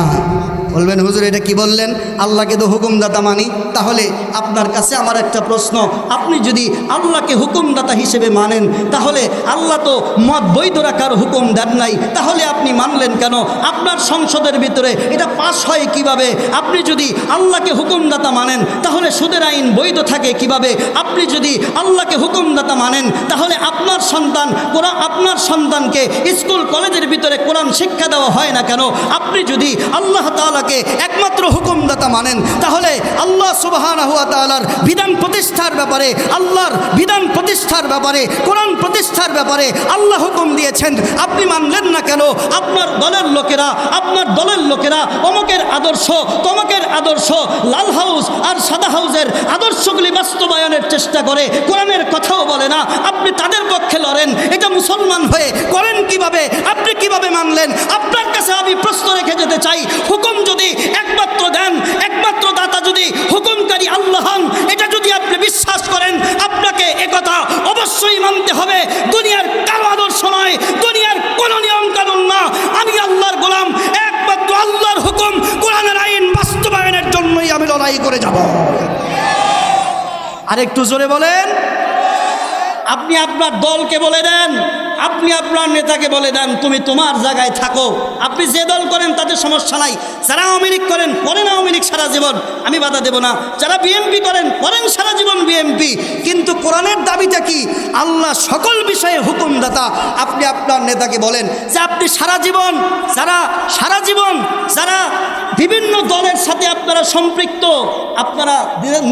Speaker 1: বলবেন হুজুর এটা কি বললেন? আল্লাহকে তো হুকুমদাতা মানি। তাহলে আপনার কাছে আমার একটা প্রশ্ন, আপনি যদি আল্লাহকে হুকুমদাতা হিসেবে মানেন, তাহলে আল্লাহ তো মদ বৈধ রাখার হুকুম দেন নাই, তাহলে আপনি মানলেন কেন? আপনার সংসদের ভিতরে এটা পাশ হয় কিভাবে? আপনি যদি আল্লাহকে হুকুমদাতা মানেন, তাহলে সুদের আইন বৈধ থাকে কিভাবে? আপনি যদি আল্লাহকে হুকুমদাতা মানেন, তাহলে আপনার সন্তানকে স্কুল কলেজের ভিতরে কোরআন শিক্ষা দেওয়া হয় না কেন? আপনি যদি আল্লাহ তাআলা একমাত্র হুকুমদাতা মানেন, তাহলে আল্লাহ সুবহানাহু ওয়া তাআলার বিধান প্রতিষ্ঠার ব্যাপারে, আল্লাহর বিধান প্রতিষ্ঠার ব্যাপারে, কোরআন প্রতিষ্ঠার ব্যাপারে আল্লাহ হুকুম দিয়েছেন, আপনি মানলেন না কেন? আপনার দলের লোকেরা অমুকের আদর্শ, তমুকের আদর্শ, লাল হাউস আর সাদা হাউসের আদর্শগুলি বাস্তবায়নের চেষ্টা করে, কোরআনের কথাও বলে না, আপনি তাদের পক্ষে লড়েন। এটা মুসলমান হয়ে করেন কিভাবে? আপনি কিভাবে মানলেন? আপনার কাছে আমি প্রশ্ন রেখে যেতে চাই, হুকুম যদি একমাত্র দেন, একমাত্র দাতা যদি হুকুমকারী আল্লাহ হন, এটা যদি আপনি বিশ্বাস করেন, আপনাকে একথা অবশ্যই মানতে হবে দুনিয়ার কারো আদর্শ নয়, দুনিয়ার কোনো নিয়ম কানুন না। আমি আল্লাহর গোলাম, একমাত্র আল্লাহর হুকুম, কোরআনের আইন বাস্তবায়নের জন্যই আমি লড়াই করে যাব। একটু জোরে বলেন। আপনি আপনার দলকে বলে দেন, আপনি আপনার নেতাকে বলে দেন তুমি তোমার জায়গায় থাকো। আপনি যে দল করেন তাতে সমস্যা নাই। যারা আওয়ামী লীগ করেন করেন আওয়ামী লীগ সারা জীবন, আমি বাধা দেব না। যারা বিএনপি করেন করেন সারা জীবন বিএনপি। কিন্তু কোরআনের দাবিটা কি? আল্লাহ সকল বিষয়ে হুকুমদাতা। আপনি আপনার নেতাকে বলেন যে আপনি সারা জীবন যারা বিভিন্ন দলের সাথে আপনারা সম্পৃক্ত, আপনারা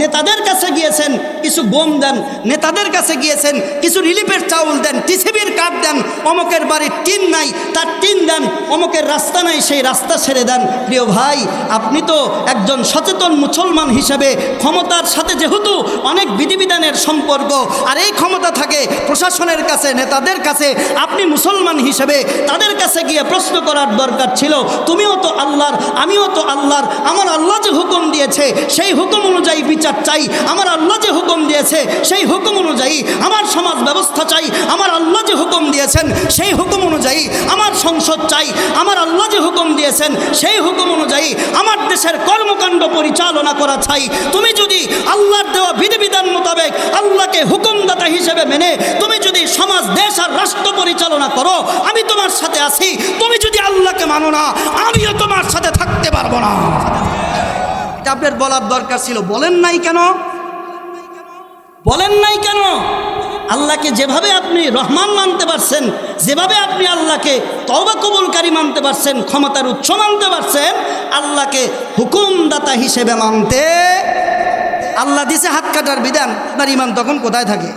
Speaker 1: নেতাদের কাছে গিয়েছেন কিছু গম দেন, নেতাদের কাছে গিয়েছেন কিছু রিলিফের চাউল দেন, টিসিবির কার্ড দেন, অমুকের বাড়ির টিন নাই তার টিন দেন, অমুকের রাস্তা নাই সেই রাস্তা ছেড়ে দেন। প্রিয় ভাই, আপনি তো একজন সচেতন মুসলমান হিসেবে ক্ষমতার সাথে যেহেতু অনেক বিধিবিধানের সম্পর্ক, আর এই ক্ষমতা থাকে প্রশাসনের কাছে, নেতাদের কাছে, আপনি মুসলমান হিসেবে তাদের কাছে গিয়ে প্রশ্ন করার দরকার ছিল তুমিও তো আল্লাহর, আমিও তো আল্লাহর, আমার আল্লাহ যে হুকুম দিয়েছে সেই হুকুম অনুযায়ী বিচার চাই, আমার আল্লাহ যে হুকুম দিয়েছে সেই হুকুম অনুযায়ী আমার সমাজ ব্যবস্থা চাই, আমার আল্লাহ যে হুকুম দিয়েছেন সেই হুকুম অনুযায়ী আমার সংসদ চাই, আমার আল্লাহ যে হুকুম দিয়েছেন সেই হুকুম অনুযায়ী আমার দেশের কর্মকাণ্ড পরিচালনা করা চাই। তুমি যদি আল্লাহর দেওয়া বিধিবিধান মোতাবেক আল্লাহকে হুকুমদাতা হিসেবে মেনে তুমি যদি সমাজ, দেশ আর রাষ্ট্র পরিচালনা করো, আমি তোমার সাথে আছি। তুমি যদি আল্লাহকে মানো না, আমিও তোমার সাথে থাকতে পারবো না। এটা আপনার বলার দরকার ছিল, বলেন নাই কেন? বলেন নাই কেন? আল্লাহকে যেভাবে আপনি রহমান মানতে পারছেন, যেভাবে আপনি আল্লাহকে তওবা কবুলকারী মানতে পারছেন, ক্ষমতার উৎস মানতে পারছেন, আল্লাহকে হুকুমদাতা হিসেবে মানতে, আল্লাহ দিছে হাত কাটার বিধান, আপনার ইমান তখন কোথায় থাকে?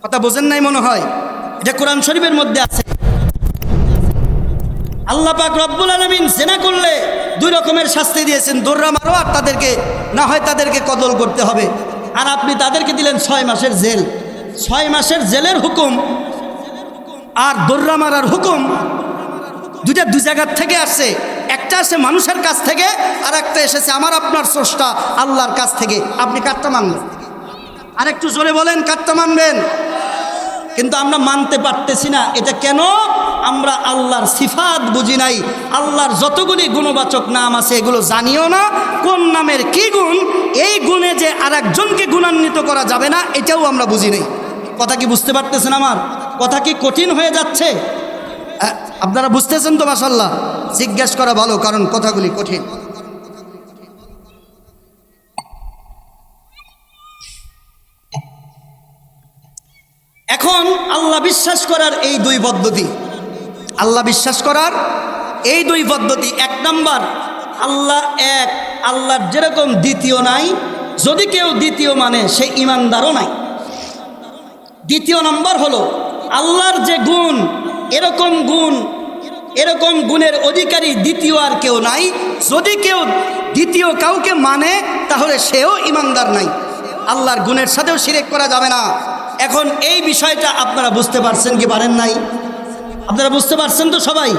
Speaker 1: কথা বোঝেন নাই মনে হয়। এটা কোরআন শরীফের মধ্যে আছে। আল্লাহ পাক রব্বুল আলামিন জিনা করলে দুই রকমের শাস্তি দিয়েছেন, দৌড়া মারো আর তাদেরকে না হয় তাদেরকে কতল করতে হবে। আর আপনি তাদেরকে দিলেন 6 মাসের জেল। 6 মাসের জেলের হুকুম আর দৌড়া মারার হুকুম দুইটা দুই জায়গার থেকে আসছে। একটা আসে মানুষের কাছ থেকে, আর একটা এসেছে আমার আপনার স্রষ্টা আল্লাহর কাছ থেকে। আপনি কারটা মানবেন? আর একটু জোরে বলেন, কারটা মানবেন? কিন্তু আমরা মানতে পারতেছি না। এটা কেন? আমরা আল্লাহর সিফাত বুঝি নাই, আল্লাহর যতগুলি গুণবাচক নাম আছে এগুলো জানিও না। কোন নামের কি গুণ, এই গুণে যে আর একজনকে গুণান্বিত করা যাবে না, এটাও আমরা বুঝি নাই। কথা কি বুঝতে পারতেছেন? আমার কথা কি কঠিন হয়ে যাচ্ছে? আপনারা বুঝতেছেন তো? মাশাআল্লাহ, জিজ্ঞেস করা ভালো, কারণ কথাগুলি কঠিন। এখন আল্লাহ বিশ্বাস করার এই দুই পদ্ধতি, আল্লাহ বিশ্বাস করার এই দুই পদ্ধতি। 1 নাম্বার, আল্লাহ এক, আল্লাহর যেরকম দ্বিতীয় নাই। যদি কেউ দ্বিতীয় মানে সে ইমানদারও নাই। 2 নম্বর হলো আল্লাহর যে গুণ, এরকম গুণের অধিকারী দ্বিতীয় আর কেউ নাই। যদি কেউ দ্বিতীয় কাউকে মানে তাহলে সেও ইমানদার নাই। আল্লাহর গুণের সাথেও শিরক করা যাবে না। এখন এই বিষয়টা আপনারা বুঝতে পারছেন কি পারেন নাই? আপনারা বুঝতে পারছেন তো সবাই?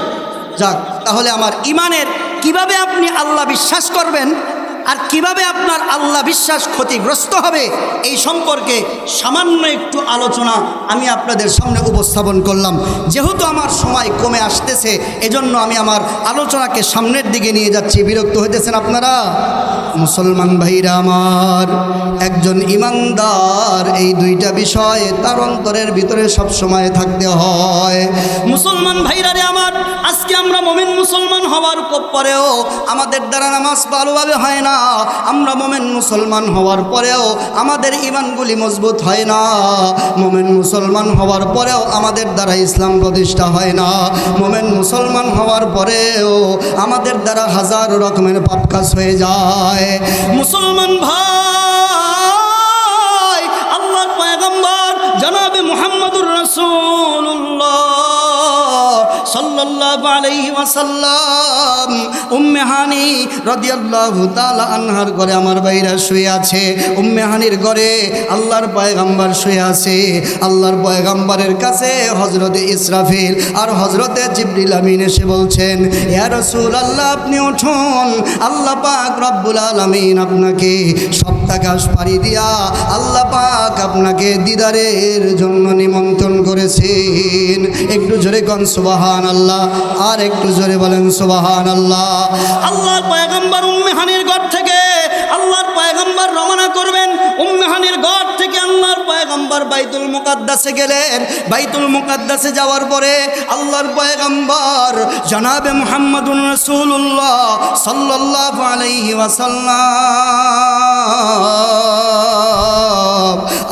Speaker 1: যাক, তাহলে আমার ইমানের কিভাবে আপনি আল্লাহ বিশ্বাস করবেন আর কিভাবে আপনার আল্লাহ বিশ্বাস ক্ষতিগ্রস্ত হবে, এই সম্পর্কে সামান্য একটু আলোচনা আমি আপনাদের সামনে উপস্থাপন করলাম। যেহেতু আমার সময় কমে আসতেছে, এজন্য আমি আমার আলোচনাকে সামনের দিকে নিয়ে যাচ্ছি। বিরক্ত হইতেছেন আপনারা? মুসলমান ভাইরা আমার, একজন ইমানদার এই দুইটা বিষয় তার অন্তরের ভিতরে সব সময় থাকতে হয়। মুসলমান ভাইরা রে আমার, আজকে আমরা মুমিন মুসলমান হওয়ার পরেও আমাদের দ্বারা নামাজ ভালোভাবে হয় না। আমরা মুমিন মুসলমান হওয়ার পরেও আমাদের ইমানগুলি মজবুত হয় না। মুমিন মুসলমান হওয়ার পরেও আমাদের দ্বারা ইসলাম প্রতিষ্ঠা হয় না। মুমিন মুসলমান হওয়ার পরেও আমাদের দ্বারা হাজারো রকমের পাপ কাজ হয়ে যায়। মুসলমান ভাই, আল্লাহর পয়গম্বর জনাবে মুহাম্মদুর রাসূলুল্লাহ সাল্লাল্লাহু আলাইহি ওয়াসাল্লাম উম্মে হানি রাদিয়াল্লাহু তাআলা আনহার ঘরে আমার ভাইরা শুয়ে আছে। উম্মে হানির ঘরে আল্লাহর পয়গম্বর শুয়ে আছে। আল্লাহর পয়গম্বরের কাছে হযরতে ইসরাফিল আর হযরতে জিবরিল আমিন এসে বলছেন, ইয়া রাসূলুল্লাহ, আপনি উঠুন, আল্লাহ পাক রব্বুল আলামিন আপনাকে সপ্তাহাকাশ পাড়ি দিয়া আল্লাহ পাক আপনাকে দিদারের জন্য নিমন্ত্রণ করেছেন। একটু জোরে কোন সুবহান। সুবহানাল্লাহ। আর একটু জোরে বলেন সুবহানাল্লাহ। আল্লাহর পয়গম্বর উম্মে হানির ঘর থেকে আল্লাহর পয়গম্বর রওনা করবেন। উম্মে হানির ঘর থেকে আল্লাহর পয়গম্বর বাইতুল মুকাদ্দাসে গেলেন। বাইতুল মুকাদ্দাসে যাওয়ার পরে আল্লাহর পয়গম্বর জনাবে মুহাম্মদুর রাসূলুল্লাহ সাল্লাল্লাহু আলাইহি ওয়াসাল্লাম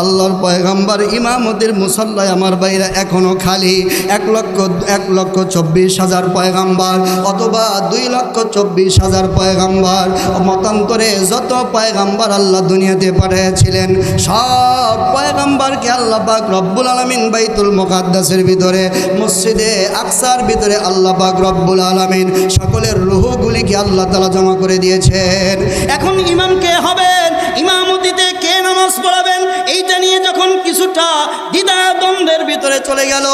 Speaker 1: আল্লাহর পয়গম্বর ইমামতের মুসল্লায় আমার বাইরা এখনো খালি। 1,24,000 পয়গম্বর অথবা 2,24,000 পয়গম্বর, মতান্তরে যত পয়গম্বর আল্লাহ দুনিয়াতে পাঠিয়েছিলেন সব পয়গম্বরকে আল্লাহ পাক রব্বুল আলামিন বাইতুল মুকাদ্দাসের ভিতরে মসজিদে আকসার ভিতরে আল্লাহ পাক রব্বুল আলামিন সকলের রূহগুলিকে আল্লাহ তাআলা জমা করে দিয়েছেন। এখন ইমাম কে হবেন, ইমামতিতে কে নামাজ পড়াবেন, এইটা নিয়ে যখন কিছুটা দ্বিধাদ্বন্দ্বের ভিতরে চলে গেল।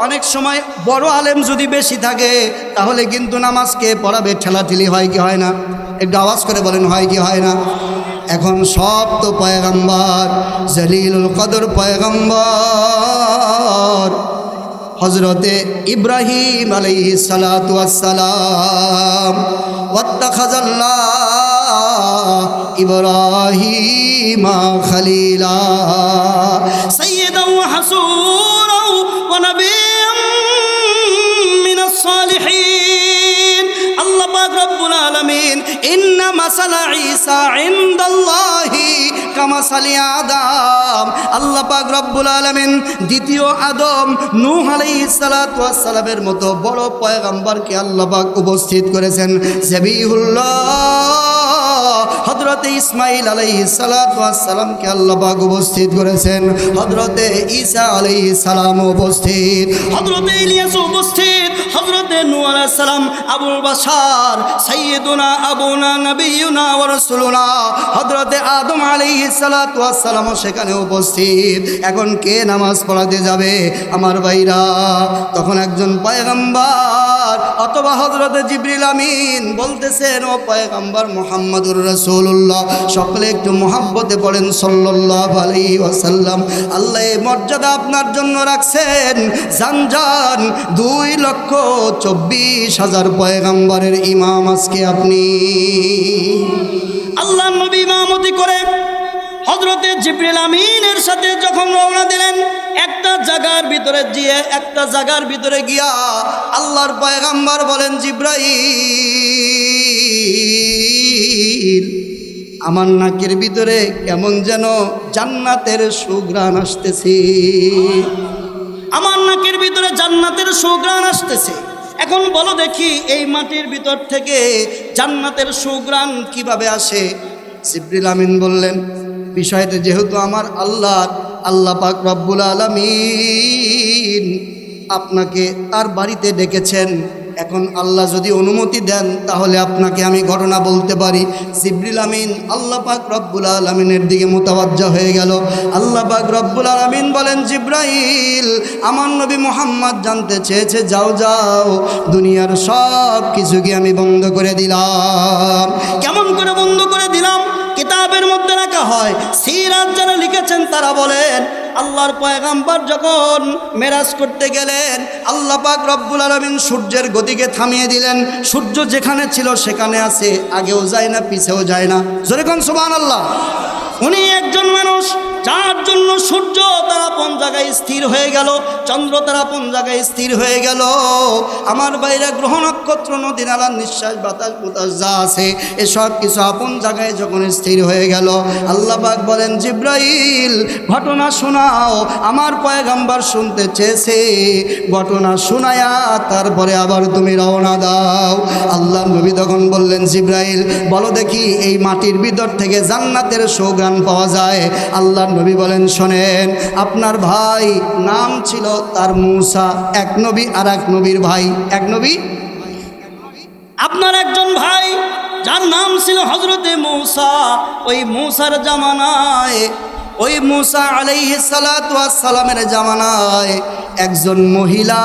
Speaker 1: অনেক সময় বড় আলেম যদি বেশি থাকে তাহলে কিন্তু নামাজ কে পড়াবে ঠেলাঠেলি হয় কি হয় না? একটু আওয়াজ করে বলেন হয় কি হয় না? এখন সব তো পয়গম্বর, জলিলুল কদর পয়গম্বর হযরতে ইব্রাহিম আলাইহিস সালাতু ওয়াস সালাম ওয়াত্তাখাযাল্লাহ ইব্রাহিমা খলিলা সাইয়্যিদান ওয়া হাসূরান ওয়া নাবিয়্যান মিনাস সালিহিন। আল্লাহ পাক রব্বুল আলামিন ইন্না মাসালা ঈসা ইনদাল্লাহি কামাসালি আদম, আল্লাহ পাক রব্বুল আলামিন দ্বিতীয় আদম নূহ আলাইহিস সালাতু ওয়াস সালামের মতো বড় পয়গম্বরকে আল্লাহ পাক উপস্থিত করেছেন। জবিহুল্লাহ হযরতে ইসমাঈল আলাইহিস সালাতু ওয়াস সালামকে আল্লাহ পাক উপস্থিত করেছেন। হযরতে ঈসা আলাইহিস সালাম উপস্থিত, হযরতে ইলিয়াস উপস্থিত, হযরতে নূহ আলাইহিস সালাম, আবুল বাশার সাইয়্যিদুনা আবুনা নবিয়ুনা ওয়া রাসূলুনা হযরতে আদম আলাইহিস সালাতু ওয়াস সালাম সেখানে উপস্থিত। এখন কে নামাজ পড়াতে যাবে আমার ভাইরা? তখন একজন পয়গম্বর অথবা হযরতে জিবরিল আমিন বলতেছেন, ও পয়গম্বর মুহাম্মদুর রাসূলুল্লাহ, সকলে একটু মুহাব্বতে পড়েন সাল্লাল্লাহু আলাইহি ওয়াসাল্লাম। আল্লাহ এই মর্যাদা আপনার জন্য রাখছেন। জানজান 2,24,000 পয়গম্বরের ইমাম আজকে আপনি। আল্লাহ নবী ইমামতি করে হযরতে জিবরিল আমিনের সাথে যখন রওনা দিলেন, একটা জায়গার ভিতরে গিয়া আল্লাহর পয়গম্বর বলেন, জিবরাইল, আমার নাকের ভিতরে কেমন যেন জান্নাতের সুঘ্রাণ আসতেছে, আমার নাকের ভিতরে জান্নাতের সুঘ্রাণ আসতেছে। এখন বলো দেখি এই মাটির ভিতর থেকে জান্নাতের সুঘ্রাণ কিভাবে আসে? জিবরিল আমিন বললেন, বিষয়টা যেহেতু আমার আল্লাহ পাক রব্বুল আলামিন আপনাকে তার বাড়িতে ডেকেছেন, এখন আল্লাহ যদি অনুমতি দেন তাহলে আপনাকে আমি ঘটনা বলতে পারি। জিবরিল আমিন আল্লাহ পাক রব্বুল আলামিনের দিকে মুতাওয়াজ্জা হয়ে গেল। আল্লাহ পাক রব্বুল আলামিন বলেন, জিবরাইল, আমার নবী মুহাম্মদ জানতে চেয়েছে, যাও যাও, দুনিয়ার সব কিছুকে আমি বন্ধ করে দিলাম। কেমন করে বন্ধ করে দিলাম? কিতাবের মধ্যে রাখা হয়, সিরাত যারা লিখেছেন তারা বলেন, আল্লাহর পয়গম্বর যখন মেরাজ করতে গেলেন, আল্লাহ পাক রব্বুল আলামিন সূর্যের গতিকে থামিয়ে দিলেন। সূর্য যেখানে ছিল সেখানে আছে, আগেও যায় না পিছেও যায় না। জোরে কোন সুবহানাল্লাহ। উনি একজন মানুষ যার জন্য সূর্য তারা কোন জায়গায় স্থির হয়ে গেল, চন্দ্র তারা কোন জায়গায় স্থির হয়ে গেল। আমার বাইরে গ্রহ নক্ষত্র নদী নালা নিঃশ্বাস বাতাস বুতাস যা আছে এসব কিছু আপন জায়গায় যখন স্থির হয়ে গেল, আল্লাহ পাক বলেন, জিবরাইল, ঘটনা শোনাও। আমার পয়গম্বর শুনতে চেয়েছে, ঘটনা শোনায়া তারপরে আবার তুমি রওনা দাও। আল্লাহ নবী তখন বললেন, জিবরাইল, বলো দেখি এই মাটির ভিতর থেকে জান্নাতের সুঘ্রাণ পাওয়া যায়? আল্লাহ নবী বলেন, শোনেন, আপনার ভাই নাম ছিল তার মূসা, এক নবী আর এক নবীর ভাই, এক নবী। আপনার একজন ভাই যার নাম ছিল হযরতে মূসা, ওই মূসার জামানায়, ওই মূসা আলাইহিস সালাতু ওয়াস সালামের জামানায় একজন মহিলা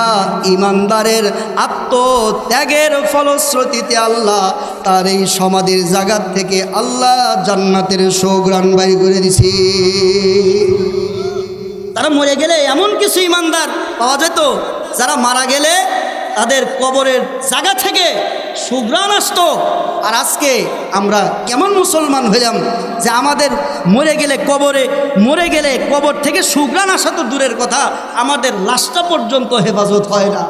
Speaker 1: ইমানদারের আত্মত্যাগের ফলশ্রুতিতে আল্লাহ তার এই সমাধির জায়গা থেকে আল্লাহ জান্নাতের সুঘ্রাণ বাইর করে দিছে। তারা মরে গেলে এমন কিছু ইমানদার পাওয়া যেত যারা মারা গেলে তাদের কবরের জায়গা থেকে সুঘ্রাণ আসতো। আর আজকে আমরা কেমন মুসলমান হইলাম যে আমাদের মরে গেলে কবর থেকে সুঘ্রাণ আসা তো দূরের কথা, আমাদের লাশটা পর্যন্ত হেফাজত হয় না,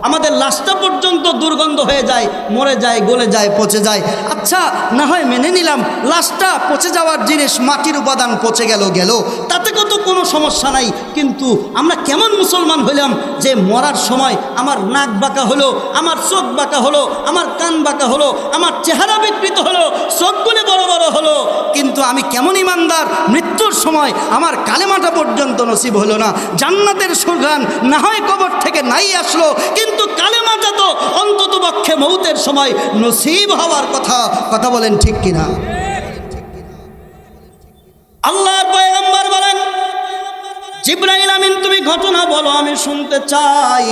Speaker 1: আমাদের লাশটা পর্যন্ত দুর্গন্ধ হয়ে যায়, মরে যায়, গলে যায়, পচে যায়। আচ্ছা না হয় মেনে নিলাম লাশটা পচে যাওয়ার জিনিস, মাটির উপাদান পচে গেল, তাতে কত কোনো সমস্যা নাই। কিন্তু আমরা কেমন মুসলমান হইলাম যে মরার সময় আমার নাক বাঁকা হলো, আমার চোখ বাঁকা হলো, আমার কান বাঁকা হলো, আমার চেহারা বিকৃত হলো, চোখগুলি বড় বড় হলো, কিন্তু আমি কেমন ইমানদার, মৃত্যুর সময় আমার কালেমাটা পর্যন্ত নসিব হলো না। জান্নাতের সুঘ্রাণ না হয় কবর থেকে নাই আসলো, কিন্তু কালেমাটা তো অন্তত পক্ষে মৌতের সময় নসিব হওয়ার কথা বলেন ঠিক কিনা? আল্লাহর পয়গম্বর বলেন, জিবরাইল আমিন তুমি ঘটনা বলো, আমি শুনতে চাই।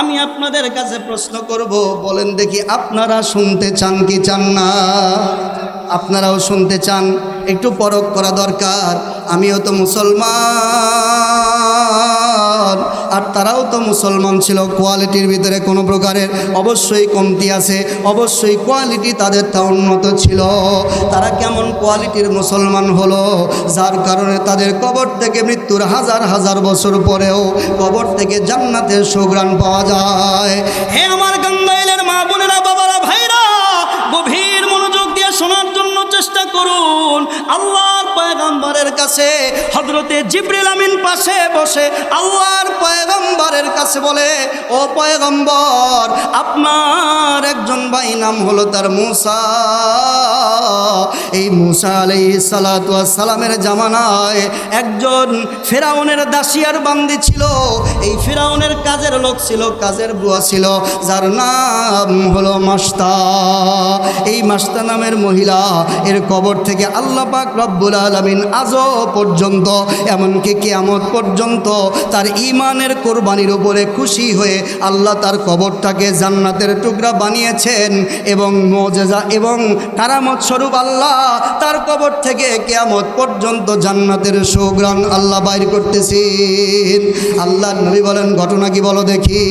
Speaker 1: আমি আপনাদের কাছে প্রশ্ন করব, বলেন দেখি আপনারা শুনতে চান কি চান না? আপনারাও শুনতে চান, একটু পরখ করা দরকার। আমিও তো মুসলমান, আর তারাও তো মুসলমান ছিল। কোয়ালিটির ভিতরে কোনো প্রকারের অবশ্যই কমতি আছে, অবশ্যই কোয়ালিটি তাদের তা উন্নত ছিল। তারা কেমন কোয়ালিটির মুসলমান হলো, যার কারণে তাদের কবর থেকে মৃত্যুর হাজার হাজার বছর পরেও কবর থেকে জান্নাতের সুঘ্রাণ পাওয়া যায়। হে আমার গান্দাইলের মা বোনেরা, বাবারা, ভাইরা, গভীর মনোযোগ দিয়ে শোনার জন্য চেষ্টা করুন। আল্লাহর পয়গম্বরের কাছে হযরতে জিবরিল আমিন পাশে বসে আল্লাহর পয়গম্বরের কাছে বলে, ও পয়গম্বর, আপনার একজন ভাই নাম হলো তার মূসা। এই মূসা আলাইহিস সালাতু ওয়াস সালামের জামানায় একজন ফেরাউনের দাসী আর বান্দি ছিল। এই ফেরাউনের কাজের লোক ছিল, কাজের বুয়া ছিল, যার নাম হলো মাস্তা। এই মাস্তা নামের মহিলা, এর কবর থেকে আল্লাহ পাক রব্বুল আলামিন আজও পর্যন্ত, এমনকি কিয়ামত পর্যন্ত তার ঈমানের কোরবানির উপরে খুশি হয়ে আল্লাহ তার কবরটাকে জান্নাতের টুকরা বানিয়েছেন। এবং মুজিজা এবং কারামত স্বরূপ আল্লাহ তার কবর থেকে কিয়ামত পর্যন্ত জান্নাতের সুঘ্রাণ আল্লাহ বাইর করতেছেন। আল্লাহর নবী বলেন, ঘটনা কি বলো দেখি?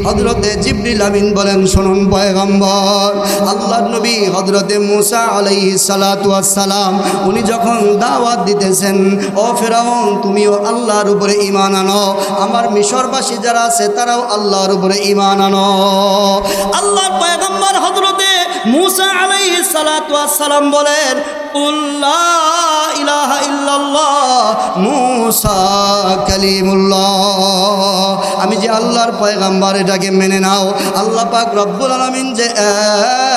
Speaker 1: হযরতে জিবরিল আমিন বলেন, শুনুন পয়গম্বর, আল্লাহর নবী হযরতে মূসা আলাইহিস সালাতু ওয়াস সালাম উনি যখন দাওয়াত দিতেছেন, ও ফেরাউন তুমিও আল্লাহর উপরে ঈমান আনো, আমার মিশরবাসী যারা আছে তারাও আল্লাহর উপরে ঈমান আনো। আল্লাহর পয়গম্বর হযরতে মূসা আলাইহিস সালাতু ওয়াস সালাম বলেন, লা ইলাহা ইল্লাল্লাহ মূসা কালিমুল্লাহ। আমি যে আল্লাহর পয়গম্বর, এটাকে মেনে নাও। আল্লাহ পাক রব্বুল আলামিন যে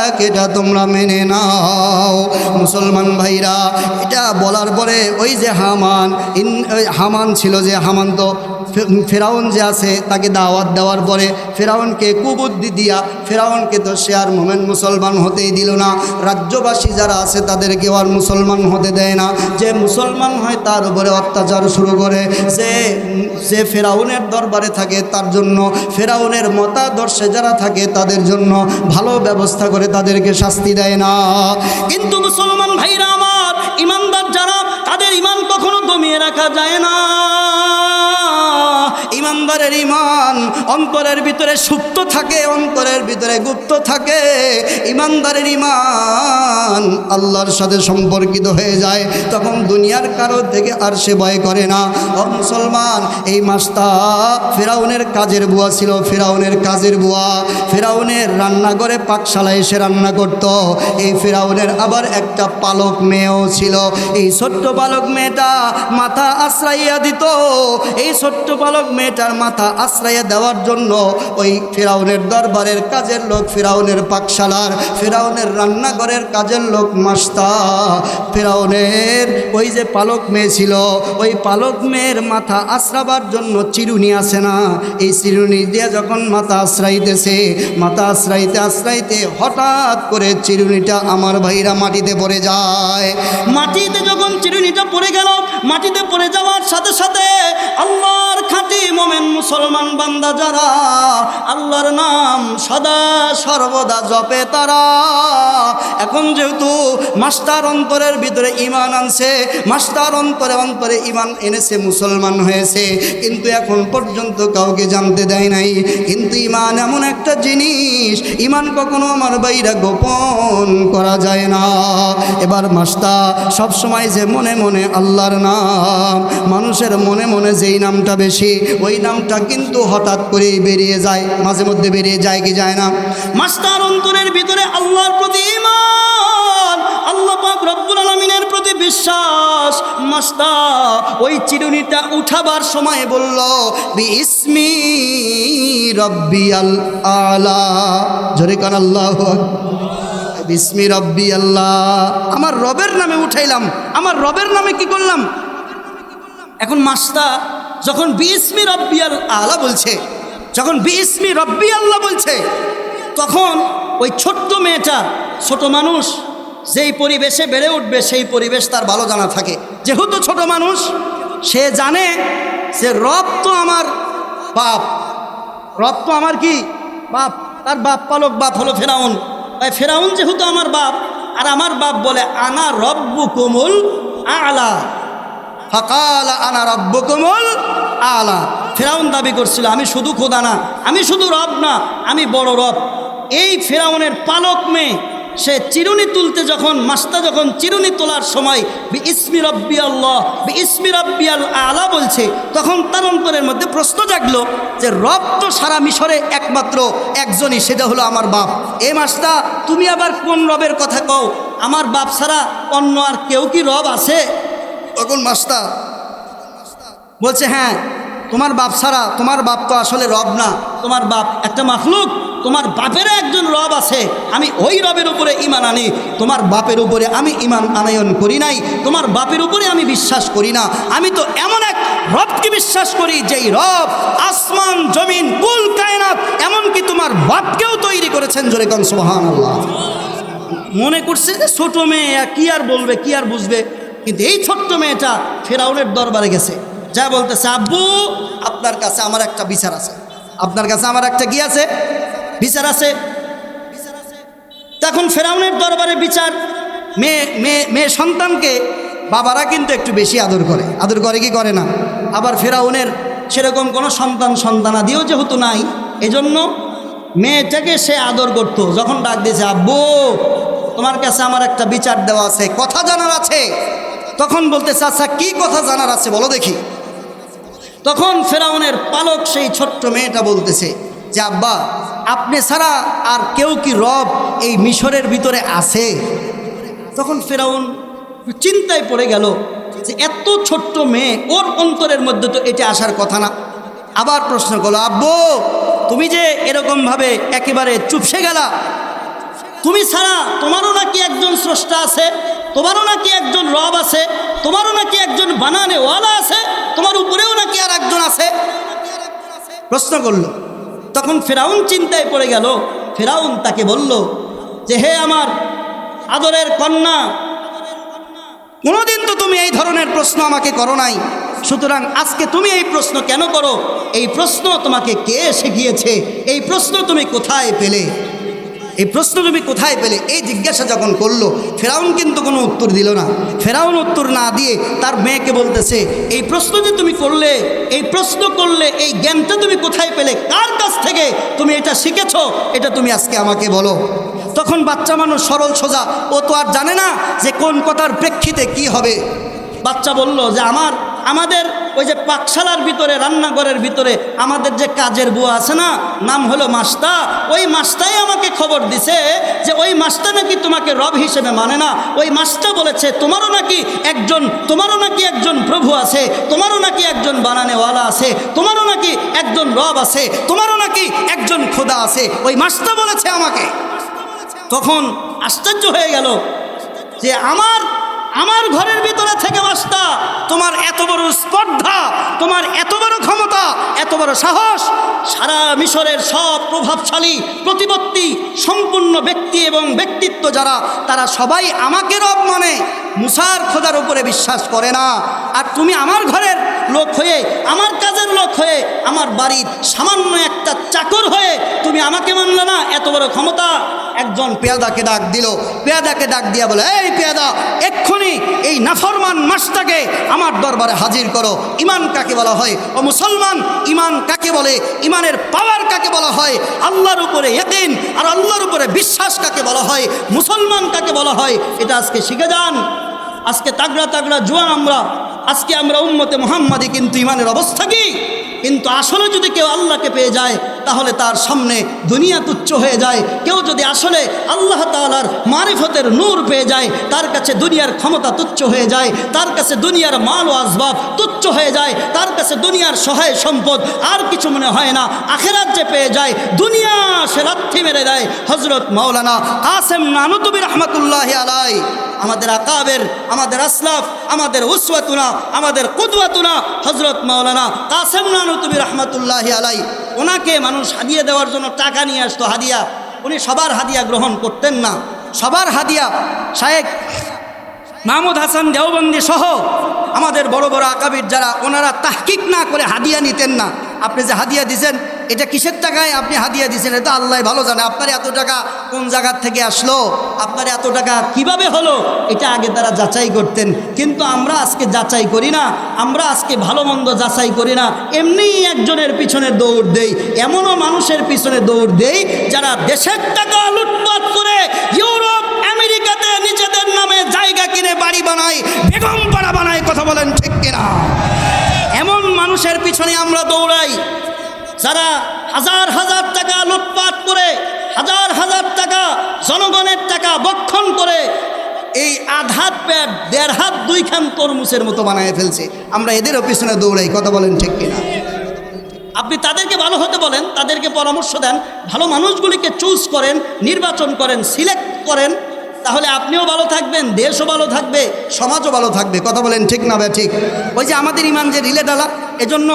Speaker 1: এক, এটা তোমরা মেনে নাও। মুসলমান ভাইরা, এটা বলার পরে ওই যে হামান ছিল, যে হামান তো ফেরাউন যে আছে তাকে দাওয়াত দেওয়ার পরে ফেরাউনকে কুবুদ্ধি দিয়া ফেরাউনকে তো সে আর মোমেন মুসলমান হতেই দিল না। রাজ্যবাসী যারা আছে তাদেরকেও আর মুসলমান হতে দেয় না। যে মুসলমান হয় তার উপরে অত্যাচার শুরু করে। যে ফেরাউনের দরবারে থাকে তার জন্য, ফেরাউনের মতাদর্শে যারা থাকে তাদের জন্য ভালো ব্যবস্থা করে তাদেরকে শাস্তি দেয় না। কিন্তু মুসলমান ভাইরা আমার, ইমানদার যারা, তাদের ইমান কখনো দমিয়ে রাখা যায় না। ইমানদারের ইমান অন্তরের ভিতরে সুপ্ত থাকে, অন্তরের ভিতরে গুপ্ত থাকে। ইমানদারের ইমান আল্লাহর সাথে সম্পর্কিত হয়ে যায়, তখন দুনিয়ার কারো থেকে আর সে ভয় করে না। ও মুসলমান, এই মাস্তা ফেরাউনের কাজের বুয়া ছিল, ফেরাউনের কাজের বুয়া। ফেরাউনের রান্নাঘরে পাকশালায় এসে রান্না করত। এই ফেরাউনের আবার একটা পালক মেয়েও ছিল। এই ছোট্ট পালক মেয়েটা মাথা আশ্রাইয়া দিত। এই ছোট্ট পালক মেয়েটার মাথা আশ্রয় দেওয়ার জন্য ওই ফেরাউনের দরবারের কাজের লোক, ফেরাউনের পাকশালার, ফেরাউনের রান্নাঘরের কাজের লোক মাস্তা, ফেরাউনের ওই যে পালক মেয়ে ছিল, ওই পালক মেয়ের মাথা আশ্রাবার জন্য চিরুনি আছে না, এই চিরুনি দিয়ে যখন মাথা আশ্রাইতেছে, মাথা আশ্রাইতে আশ্রাইতে হঠাৎ করে চিরুনিটা আমার ভাইরা মাটিতে পড়ে যায়। মাটিতে যখন চিরুনিটা পড়ে গেল, মাটিতে পড়ে যাওয়ার সাথে সাথে আল্লাহর খাঁটি মোমেন মুসলমান বান্দা যারা আল্লাহর নাম সদা সর্বদা জপে তারা। এখন যেহেতু মাস্টার অন্তরের ভিতরে ঈমান আনছে, মাস্টার অন্তরে অন্তরে ঈমান এনেছে, মুসলমান হয়েছে, কিন্তু এখন পর্যন্ত কাউকে জানতে দেয় নাই। কিন্তু ঈমান এমন একটা জিনিস, ঈমান কখনো আমার বাইরা গোপন করা যায় না। এবার মাস্টার সবসময় যে মনে মনে আল্লাহর নাম, মানুষের মনে মনে যেই নামটা বেশি, ওই নামটা কিন্তু হঠাৎ করেই বেরিয়ে যায়, মাঝে মধ্যে বেরিয়ে যায় কি যায় না? মাস্টার অন্তরের ভিতরে আল্লাহর প্রতি ঈমান, আল্লাহ পাক রব্বুল আলামিনের প্রতি বিশ্বাস। মাস্টার ওই চিরুনিটা উঠাবার সময় বলল বিইসমি রব্বিয়াল আলা, জোরে কান আল্লাহু আকবার, বিসমি রব্বি আল্লাহ, আমার রবের নামে উঠাইলাম, আমার রবের নামে কি করলাম। এখন মাস্টার যখন বিইসমি রব্বি আলা বলছে, যখন বিইসমি রব্বি আল্লাহ বলছে, তখন ওই ছোট্ট মেয়েটা, ছোট মানুষ যেই পরিবেশে বেড়ে উঠবে সেই পরিবেশ তার ভালো জানা থাকে। যেহেতু ছোট মানুষ, সে জানে যে রব তো আমার বাপ, রব তো আমার কি বাপ, তার বাপ পালক বাপ হলো ফেরাউন। তাই ফেরাউন যেহেতু আমার বাপ, আর আমার বাপ বলে আনা রব্বুকুমুল আলা, ফাকালা আনা রব্বুকুমুল আলা। ফেরাউন দাবি করছিল আমি শুধু খোদা না, আমি শুধু রব না, আমি বড় রব। এই ফেরাউনের পালক মেয়ে, সে চিরুনি তুলতে যখন, মাস্তা যখন চিরুনি তোলার সময় বিইসমি রব্বি আল্লাহ, বিইসমি রব্বিয়াল আলা বলছে, তখন তার অন্তরের মধ্যে প্রশ্ন জাগলো যে রব তো সারা মিশরে একমাত্র একজনই, সেটা হলো আমার বাপ। এ মাস্তা তুমি আবার কোন রবের কথা কও? আমার বাপ ছাড়া অন্য আর কেউ কি রব আছে? তখন মাস্তা বলছে হ্যাঁ, তোমার বাপ ছাড়া, তোমার বাপ তো আসলে রব না, তোমার বাপ একটা মাখলুক, তোমার বাপের একজন রব আছে, আমি ওই রবের উপরে ঈমান আনি, তোমার বাপের উপরে আমি ঈমান আনয়ন করি নাই, তোমার বাপের উপরে আমি বিশ্বাস করি না, আমি তো এমন এক রবকে বিশ্বাস করি যেই রব আসমান জমিন কুল কায়নাত, এমনকি তোমার বাপকেও তৈরি করেছেন। জোরে কোন সুবহানাল্লাহ। মনে করছে যে ছোট মেয়ে, কি আর বলবে, কি আর বুঝবে। কিন্তু এই ছোট্ট মেয়েটা ফেরাউনের দরবারে গেছে, যা বলতেছে আব্বু আপনার কাছে আমার একটা বিচার আছে, আপনার কাছে আমার একটা কি আছে, বিচার আছে। তখন ফেরাউনের দরবারে বিচার, মেয়ে সন্তানকে বাবারা কিন্তু একটু বেশি আদর করে, আদর করে কি করে না? আবার ফেরাউনের সেরকম কোনো সন্তানাদিও যেহেতু নাই, এজন্য মেয়েটাকে সে আদর করতো। যখন ডাক দিয়েছে আব্বু তোমার কাছে আমার একটা বিচার দেওয়া আছে, কথা জানার আছে, তখন বলতেছে আচ্ছা কি কথা জানার আছে বলো দেখি। তখন ফেরাউনের পালক সেই ছোট্ট মেয়েটা বলতেছে যে আব্বা আপনি ছাড়া আর কেউ কি রব এই মিশরের ভিতরে আছে? তখন ফেরাউন চিন্তায় পড়ে গেল যে এত ছোট্ট মেয়ে, ওর অন্তরের মধ্যে তো এটা আসার কথা না। আবার প্রশ্ন করলো আব্বু তুমি যে এরকমভাবে একেবারে চুপসে গেলা, তুমি ছাড়া তোমারও নাকি একজন স্রষ্টা আছে, তোমারও নাকি একজন রব আছে, তোমারও নাকি একজন বানানেওয়ালা আছে, তোমার উপরেও নাকি আর একজন আছে? প্রশ্ন করলো। তখন ফেরাউন চিন্তায় পড়ে গেল। ফেরাউন তাকে বলল যে হে আমার আদরের কন্যা, কোনোদিন তো তুমি এই ধরনের প্রশ্ন আমাকে করো নাই, সুতরাং আজকে তুমি এই প্রশ্ন কেন করো? এই প্রশ্ন তোমাকে কে শিখিয়েছে? এই প্রশ্ন তুমি কোথায় পেলে? এই প্রশ্ন তুমি কোথায় পেলে? এই জিজ্ঞাসা যখন করলো, ফেরাউন কিন্তু কোনো উত্তর দিল না। ফেরাউন উত্তর না দিয়ে তার মেয়েকে বলতেছে এই প্রশ্ন যে তুমি করলে, এই প্রশ্ন করলে, এই জ্ঞানটা তুমি কোথায় পেলে? কার কাছ থেকে তুমি এটা শিখেছো? এটা তুমি আজকে আমাকে বলো। তখন বাচ্চা মানুষ সরল সোজা, ও তো আর জানে না যে কোন কথার প্রেক্ষিতে কি হবে। বাচ্চা বলল যে আমাদের ওই যে পাকশালার ভিতরে, রান্নাঘরের ভিতরে আমাদের যে কাজের বুয়া আছে না, নাম হলো মাস্তা, ওই মাস্তাই আমাকে খবর দিছে যে ওই মাস্তা নাকি তোমাকে রব হিসেবে মানে না। ওই মাস্তা বলেছে তোমারও নাকি একজন প্রভু আছে, তোমারও নাকি একজন বানানেওয়ালা আছে, তোমারও নাকি একজন রব আছে, তোমারও নাকি একজন খোদা আছে, ওই মাস্তা বলেছে আমাকে। তখন আশ্চর্য হয়ে গেল যে আমার ঘরের ভিতরে থেকে মাস্তা, তোমার এত বড় স্পর্ধা, তোমার এত বড় ক্ষমতা, এত বড় সাহস, সারা মিশরের সব প্রভাবশালী প্রতিপত্তি সম্পূর্ণ ব্যক্তি এবং ব্যক্তিত্ব যারা, তারা সবাই আমাকে রব মানে, মুসার খোদার উপরে বিশ্বাস করে না। আর তুমি আমার ঘরের লোক হয়ে, আমার কাজের লোক হয়ে, আমার বাড়ির সামান্য একটা চাকর হয়ে তুমি আমাকে মানলে না, এত বড় ক্ষমতা। একজন পেয়াদাকে ডাক দিল, পেয়াদাকে ডাক দিয়া বলে, এই পেয়াদা, এক্ষুনি এই নাফরমান মাসটাকে আমার দরবারে হাজির করো। ইমান কাকে বলা হয় ও মুসলমান? ইমান কাকে বলে? ইমানের পাওয়ার কাকে বলা হয়? আল্লাহর উপরে ইয়াকিন আর আল্লাহর উপরে বিশ্বাস কাকে বলা হয়? মুসলমান কাকে বলা হয়? এটা আজকে শিখে যান। আজকে তাগড়া তাগড়া জোয়ান আমরা, আজকে আমরা উম্মতে মুহাম্মাদি, কিন্তু ইমানের অবস্থা কি? কিন্তু আসলে যদি কেউ আল্লাহকে পেয়ে যায় তাহলে তার সামনে দুনিয়া তুচ্ছ হয়ে যায়। কেউ যদি আসলে আল্লাহ তাআলার মারিফতের নূর পেয়ে যায়, তার কাছে দুনিয়ার ক্ষমতা তুচ্ছ হয়ে যায়, তার কাছে দুনিয়ার মাল ও আসবাব তুচ্ছ হয়ে যায়, তার কাছে দুনিয়ার সহায় সম্পদ আর কিছু মনে হয় না। আখিরাত যে পেয়ে যায়, দুনিয়া সে লাথি মেরে দেয়। হযরত মাওলানা কাসেম নানুতুবি রাহমাতুল্লাহি আলাইহি, আমাদের আকাবের, আমাদের আসলাফ, আমাদের উসওয়াতুনা, আমাদের কুদওয়াতুনা হযরত মাওলানা কাসেম নানুতুবি রাহমাতুল্লাহি আলাইহি, ওনাকে মানুষ হাদিয়া দেওয়ার জন্য টাকা নিয়ে আসতো, হাদিয়া। উনি সবার হাদিয়া গ্রহণ করতেন না। সবার হাদিয়া শায়েখ মাহমুদ হাসান দেওবন্দি সহ আমাদের বড় বড় আকাবির যারা, ওনারা তাহকিক না করে হাদিয়া নিতেন না। আপনি যে হাদিয়া দিয়েছেন, এটা কিসের টাকায় আপনি হাদিয়া দিয়েছেন, এটা আল্লাহ ভালো জানে। আপনার এত টাকা কোন জায়গার থেকে আসলো, আপনার এত টাকা কিভাবে হলো, এটা আগে তারা যাচাই করতেন। কিন্তু আমরা আজকে যাচাই করি না, আমরা আজকে ভালো মন্দ যাচাই করি না, এমনিই একজনের পিছনে দৌড় দেই। এমনও মানুষের পিছনে দৌড় দেই যারা দেশের টাকা লুটপাট করে ইউরোপ আমেরিকাতে নিজেদের নামে জায়গা কিনে বাড়ি বানায়, বেগম পাড়া বানায়। কথা বলেন ঠিক কিনা? এমন মানুষের পিছনে আমরা দৌড়াই যারা হাজার হাজার টাকা লুটপাট করে, হাজার হাজার টাকা জনগণের টাকা বক্ষণ করে এই আধ হাত প্যাট, দেড় হাত দুইখান তরমুজের মতো বানায় ফেলছে। আমরা এদেরও পিছনে দৌড়াই। কথা বলেন ঠিক কিনা? আপনি তাদেরকে ভালো হতে বলেন, তাদেরকে পরামর্শ দেন, ভালো মানুষগুলিকে চুজ করেন, নির্বাচন করেন, সিলেক্ট করেন, তাহলে আপনিও ভালো থাকবেন, দেশও ভালো থাকবে, সমাজও ভালো থাকবে। কথা বলেন ঠিক না ভাই? ঠিক। ওই যে আমাদের ইমান যে রিলে ডালা, এজন্য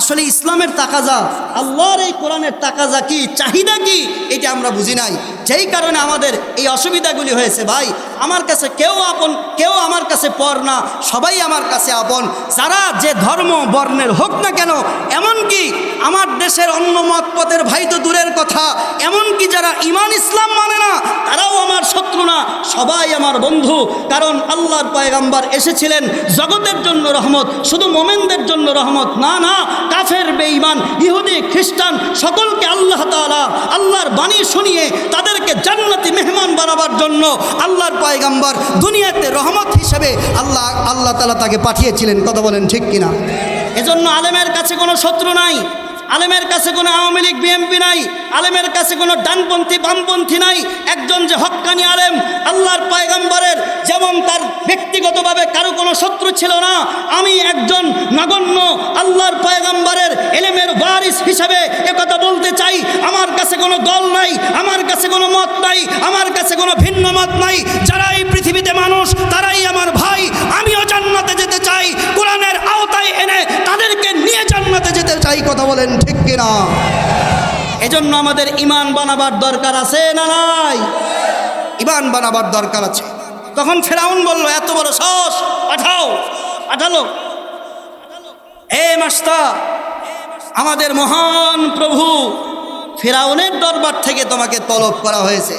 Speaker 1: আসলে ইসলামের তাকাজা, আল্লাহর এই কোরআনের তাকাজা কি, চাহিদা কি, এটা আমরা বুঝি নাই। যেই কারণে আমাদের এই অসুবিধাগুলি হয়েছে। ভাই, আমার কাছে কেউ আপন, কেউ আমার কাছে পর না, সবাই আমার কাছে আপন। যারা যে ধর্ম বর্ণের হোক না কেন, এমনকি আমার দেশের অন্য মত পথের ভাই তো দূরের কথা, এমনকি যারা ইমান ইসলাম মানে না, তারাও আমার শত্রু না, সবাই আমার বন্ধু। কারণ আল্লাহর পয়গাম্বার এসেছিলেন জগতের জন্য রহমত, শুধু মোমেনদের জন্য রহমত না, না, কাফের, বেঈমান, ইহুদি, খ্রিস্টান সকলকে আল্লাহ তাআলা আল্লাহর বাণী শুনিয়ে তাদেরকে জান্নাতি মেহমান বানাবার জন্য আল্লাহর পয়গাম্বার দুনিয়াতে রহমত হিসেবে আল্লাহ তাআলা তাকে পাঠিয়েছিলেন। কথা বলেন ঠিক কিনা? এজন্য আলেমের কাছে কোনো শত্রু নাই, আলেমের কাছে কোনো আওয়ামী লীগ বিএনপি নাই, আলেমের কাছে কোনো ডানপন্থী বামপন্থী নাই। একজন যে হক্কানি আলেম, আল্লাহর পয়গম্বরের যেমন তার ব্যক্তিগতভাবে কারো কোনো শত্রু ছিল না, আমি একজন নগণ্য আল্লাহর পয়গম্বরের এলেমের ওয়ারিস হিসাবে একথা বলতে চাই। আমার কাছে কোনো দল নাই, আমার কাছে কোনো মত নাই, আমার কাছে কোনো ভিন্ন মত নাই। যারা এই পৃথিবীতে মানুষ, তারাই আমার ভাই। আমিও জান্নাতে যেতে চাই, কোরআনের আওতায় এনে তাদেরকে নিয়ে জান্নাতে যেতে চাই। কথা বলেন ঠিক কিনা? এজন্য আমাদের ইমান বানাবার দরকার আছে না নাই? ইমান বানাবার দরকার আছে। তখন ফেরাউন বলল, এত বড় সাহস, পাঠালো। এ মাস্টার, আমাদের মহান প্রভু ফেরাউনের দরবার থেকে তোমাকে তলব করা হয়েছে।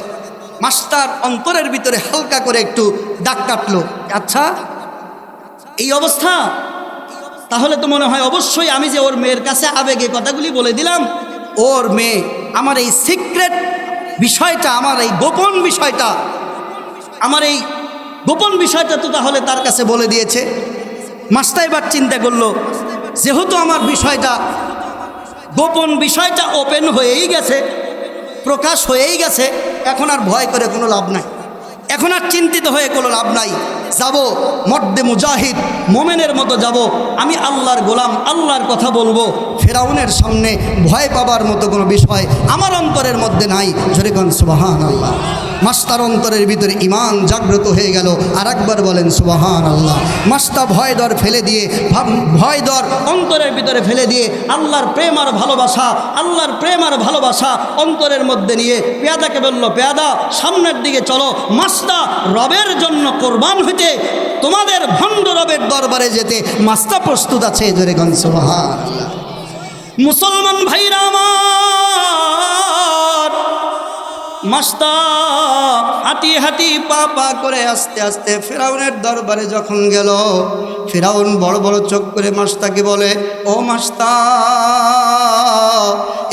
Speaker 1: মাস্টার অন্তরের ভিতরে হালকা করে একটু দাগ কাটলো। আচ্ছা, এই অবস্থা, তাহলে তো মনে হয় অবশ্যই আমি যে ওর মেয়ের কাছে আবেগে কথাগুলি বলে দিলাম, ওর মেয়ে আমার এই সিক্রেট বিষয়টা, আমার এই গোপন বিষয়টা তো তাহলে তার কাছে বলে দিয়েছে। মাস্টার এবার চিন্তা করলো, যেহেতু আমার বিষয়টা, গোপন বিষয়টা ওপেন হয়েই গেছে, প্রকাশ হয়েই গেছে, এখন আর ভয় করে কোনো লাভ নাই, এখন আর চিন্তিত হয়ে কোনো লাভ নাই। যাব মর্দে মুজাহিদ, মোমেনের মতো যাব, আমি আল্লাহর গোলাম, আল্লাহর কথা বলবো। ফেরাউনের সামনে ভয় পাবার মতো কোনো বিষয় আমার অন্তরের মধ্যে নাই। জোরে কোন সুবহানাল্লাহ। মাস্টার অন্তরের ভিতরে ঈমান জাগ্রত হয়ে গেল। আর একবার বলেন সুবহানাল্লাহ। মাস্টার ভয় ডর ফেলে দিয়ে, ভয় ডর অন্তরের ভিতরে ফেলে দিয়ে আল্লাহর প্রেম আর ভালোবাসা, আল্লাহর প্রেম আর ভালোবাসা অন্তরের মধ্যে নিয়ে পেয়াদাকে বলল, পেয়াদা সামনের দিকে চলো, মাস্টার রবের জন্য কোরবান হইতে, তোমাদের ভণ্ড রবের দরবারে যেতে মাস্টার প্রস্তুত আছে। জোরে গান সুবহানাল্লাহ। মুসলমান ভাইরা আমার, মাস্টার হাঁটি হাঁটি পা পা করে আস্তে আস্তে ফেরাউনের দরবারে যখন গেল, ফেরাউন বড় বড় চোখ করে মাস্টারকে বলে, ও মাস্টার,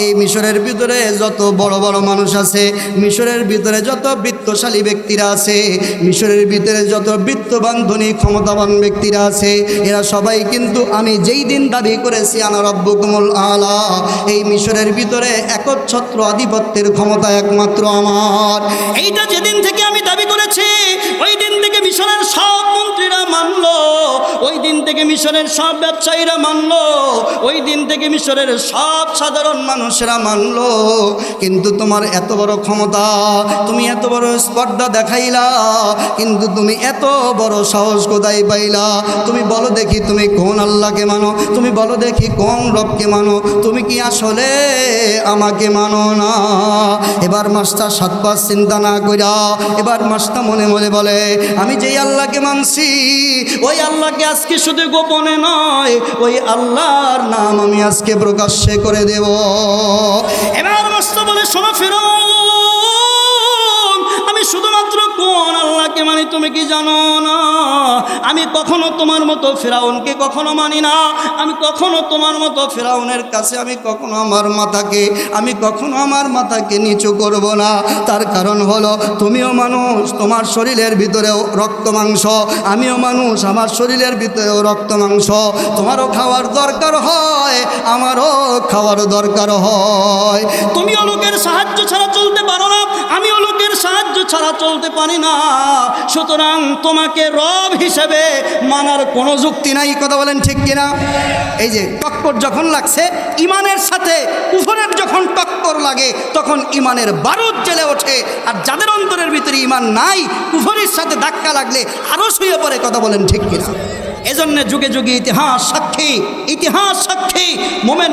Speaker 1: এই মিশরের ভিতরে যত বড় বড় মানুষ আছে, মিশরের ভিতরে যত বিত্তশালী ব্যক্তিরা আছে, মিশরের ভিতরে যত বিত্তবান ধনী ক্ষমতাবান ব্যক্তিরা আছে, এরা সবাই কিন্তু আমি যেই দিন দাবি করেছি আনা রব্বুকুমুল আলা, এই মিশরের ভিতরে একচ্ছত্র আধিপত্যের ক্ষমতা একমাত্র আমার, এইটা যেদিন থেকে আমি দাবি করেছি, ওই দিন থেকে মিশরের সব মন্ত্রীরা মানলো, ওই দিন থেকে মিশরের সব ব্যবসায়ীরা মানলো, ওই দিন থেকে মিশরের সব সাধারণ মানুষেরা মানলো। কিন্তু তোমার এত বড় ক্ষমতা, তুমি এত বড় স্পর্ধা দেখাইলা, কিন্তু তুমি এত বড় সাহস কোথায় পাইলা? তুমি বলো দেখি, তুমি কোন আল্লাহকে মানো? তুমি বলো দেখি কোন রবকে মানো? তুমি কি আসলে আমাকে মানো না? এবার মাস্টার 7 পাঁচ চিন্তা না কইরা, এবার মাস্টার মনে মনে বলে, আমি যেই আল্লাহকে মানছি, ওই আল্লাহকে আজকে শুধু গোপনে নয়, ওই আল্লাহর নাম আমি আজকে প্রকাশ্যে করে দেব। এবার মাস্টার বলে, শোনো ফেরাউন, আমি শুধুমাত্র কোন আল্লাহকে মানি তুমি কি জানো না? আমি কখনো তোমার মতো ফেরাউনকে কখনো মানি না, আমি কখনো তোমার মতো ফেরাউনের কাছে আমি কখনো আমার মাথাকে নিচু করব না। তার কারণ হলো, তুমিও মানুষ, তোমার শরীরের ভিতরেও রক্ত মাংস, আমিও মানুষ, আমার শরীরের ভিতরেও রক্ত মাংস, তোমারও খাওয়ার দরকার হয়, আমারও খাওয়ার দরকার হয়। তুমিও লোকের সাহায্য ছাড়া চলতে পারো না, আমিও লোকের সাহায্য ছাড়া চলতে পারি না, সুতরাং তোমাকে রব হিসেবে মানার কোনো যুক্তি নাই। কথা বলেন ঠিক কিনা? এই যে টক্কর যখন লাগছে ইমানের সাথে কুফরের, যখন টক্কর লাগে তখন ইমানের বারুদ জ্বলে ওঠে, আর যাদের অন্তরের ভিতরে ইমান নাই, কুফরের সাথে ধাক্কা লাগলে আরও শুয়ে পড়ে। কথা বলেন ঠিক কিনা? এজন্য যুগে যুগে ইতিহাস সাক্ষী মোমেন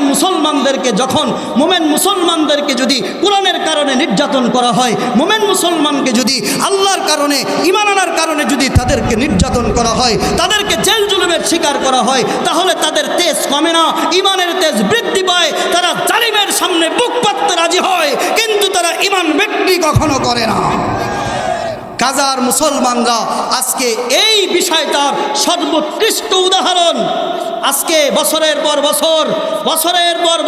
Speaker 1: মুসলমানদেরকে যদি কোরআনের কারণে নির্যাতন করা হয়, মোমেন মুসলমানকে যদি আল্লাহর কারণে, ঈমান আনার কারণে যদি তাদেরকে নির্যাতন করা হয়, তাদেরকে জেল জুলুমের শিকার করা হয়, তাহলে তাদের তেজ কমে না, ঈমানের তেজ বৃদ্ধি পায়। তারা জালিমের সামনে বুক পাততে রাজি হয়, কিন্তু তারা ঈমান বৃদ্ধি কখনো করে না। গাজার মুসলমানরা আজকে এই বিষয়টার সর্বোৎকৃষ্ট উদাহরণ। আজকে বছরের পর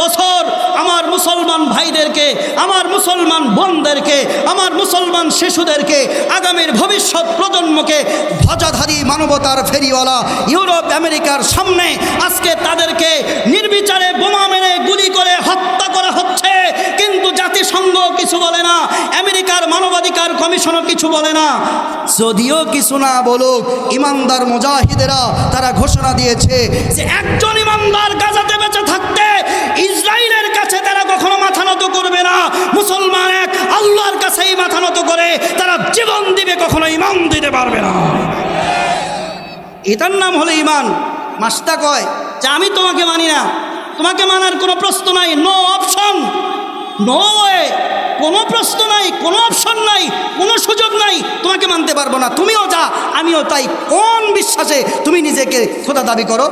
Speaker 1: বছর আমার মুসলমান ভাইদেরকে, আমার মুসলমান বোনদেরকে, আমার মুসলমান শিশুদেরকে, আগামীর ভবিষ্যৎ প্রজন্মকে ধ্বজাধারী মানবতার ফেরিওয়ালা ইউরোপ আমেরিকার সামনে আজকে তাদেরকে নির্বিচারে বোমা মেরে গুলি করে হত্যা করা হচ্ছে। কিন্তু জাতিসংঘ কিছু বলে না, আমেরিকার মানবাধিকার কমিশনও কিছু বলে না। যদিও কিছু না বলুক, ইমানদার মুজাহিদেরা তারা ঘোষণা দিয়েছে যে একজন ইমানদার গাজাতে বেঁচে থাকতে ইসরায়েলের কাছে তারা কখনো মাথা নত করবে না। মুসলমান এক আল্লাহর কাছেই মাথা নত করে, তারা জীবন দিবে, কখনো ইমান দিতে পারবে না। এটার নাম হলো ইমান। মাস্টার কয় যে আমি তোমাকে মানি না, তোমাকে মানার কোনো প্রশ্ন নাই, নো অপশন, নো ওয়ে, কোনো প্রশ্ন নাই, কোনো অপশন নাই, কোনো সুযোগ নাই, তোমাকে মানতে পারবো না। তুমিও যা, আমিও তাই। কোন বিশ্বাসে তুমি নিজেকে খোদা দাবি করো?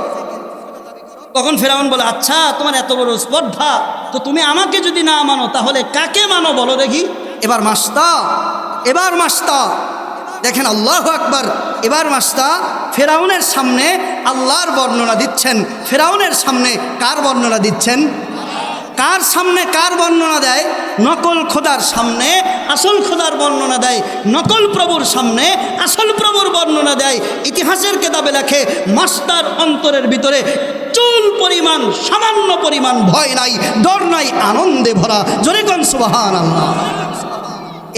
Speaker 1: তখন ফেরাউন বলে, আচ্ছা তোমার এত বড় স্পর্ধা, তো তুমি আমাকে যদি না মানো তাহলে কাকে মানো বলো দেখি। এবার মাস্তা দেখেন, আল্লাহু আকবার। এবার মাস্তা ফেরাউনের সামনে আল্লাহর বর্ণনা দিচ্ছেন। ফেরাউনের সামনে কার বর্ণনা দিচ্ছেন? কার সামনে কার বর্ণনা দেয়? নকল খোদার সামনে আসল খোদার বর্ণনা দেয়, নকল প্রভুর সামনে আসল প্রভুর বর্ণনা দেয়। ইতিহাসের কিতাবে লেখে, মাস্টার অন্তরের ভিতরে চুল পরিমাণ, সামান্য পরিমাণ ভয় নাই, ডর নাই, আনন্দে ভরা। জোরে কোন সুবহানাল্লাহ।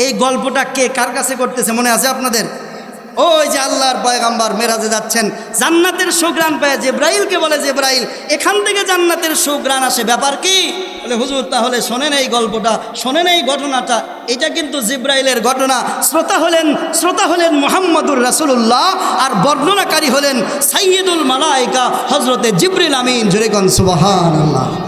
Speaker 1: এই গল্পটা কে কার কাছে করতেছে মনে আছে আপনাদের? ওই যে আল্লাহর পয়গাম্বর মেরাজে যাচ্ছেন, জান্নাতের সুঘ্রাণ পায়, জিব্রাইলকে বলে জিব্রাইল এখান থেকে জান্নাতের সুঘ্রাণ আসে, ব্যাপার কি? বলে হুজুর তাহলে শোনেন এই গল্পটা, শোনেন এই ঘটনাটা। এটা কিন্তু জিব্রাইলের ঘটনা। শ্রোতা হলেন মুহাম্মদুর রাসূলুল্লাহ, আর বর্ণনাকারী হলেন সাইয়্যিদুল মালায়েকা হযরতে জিবরিল আমিন। জোরে কোন সুবহানাল্লাহ।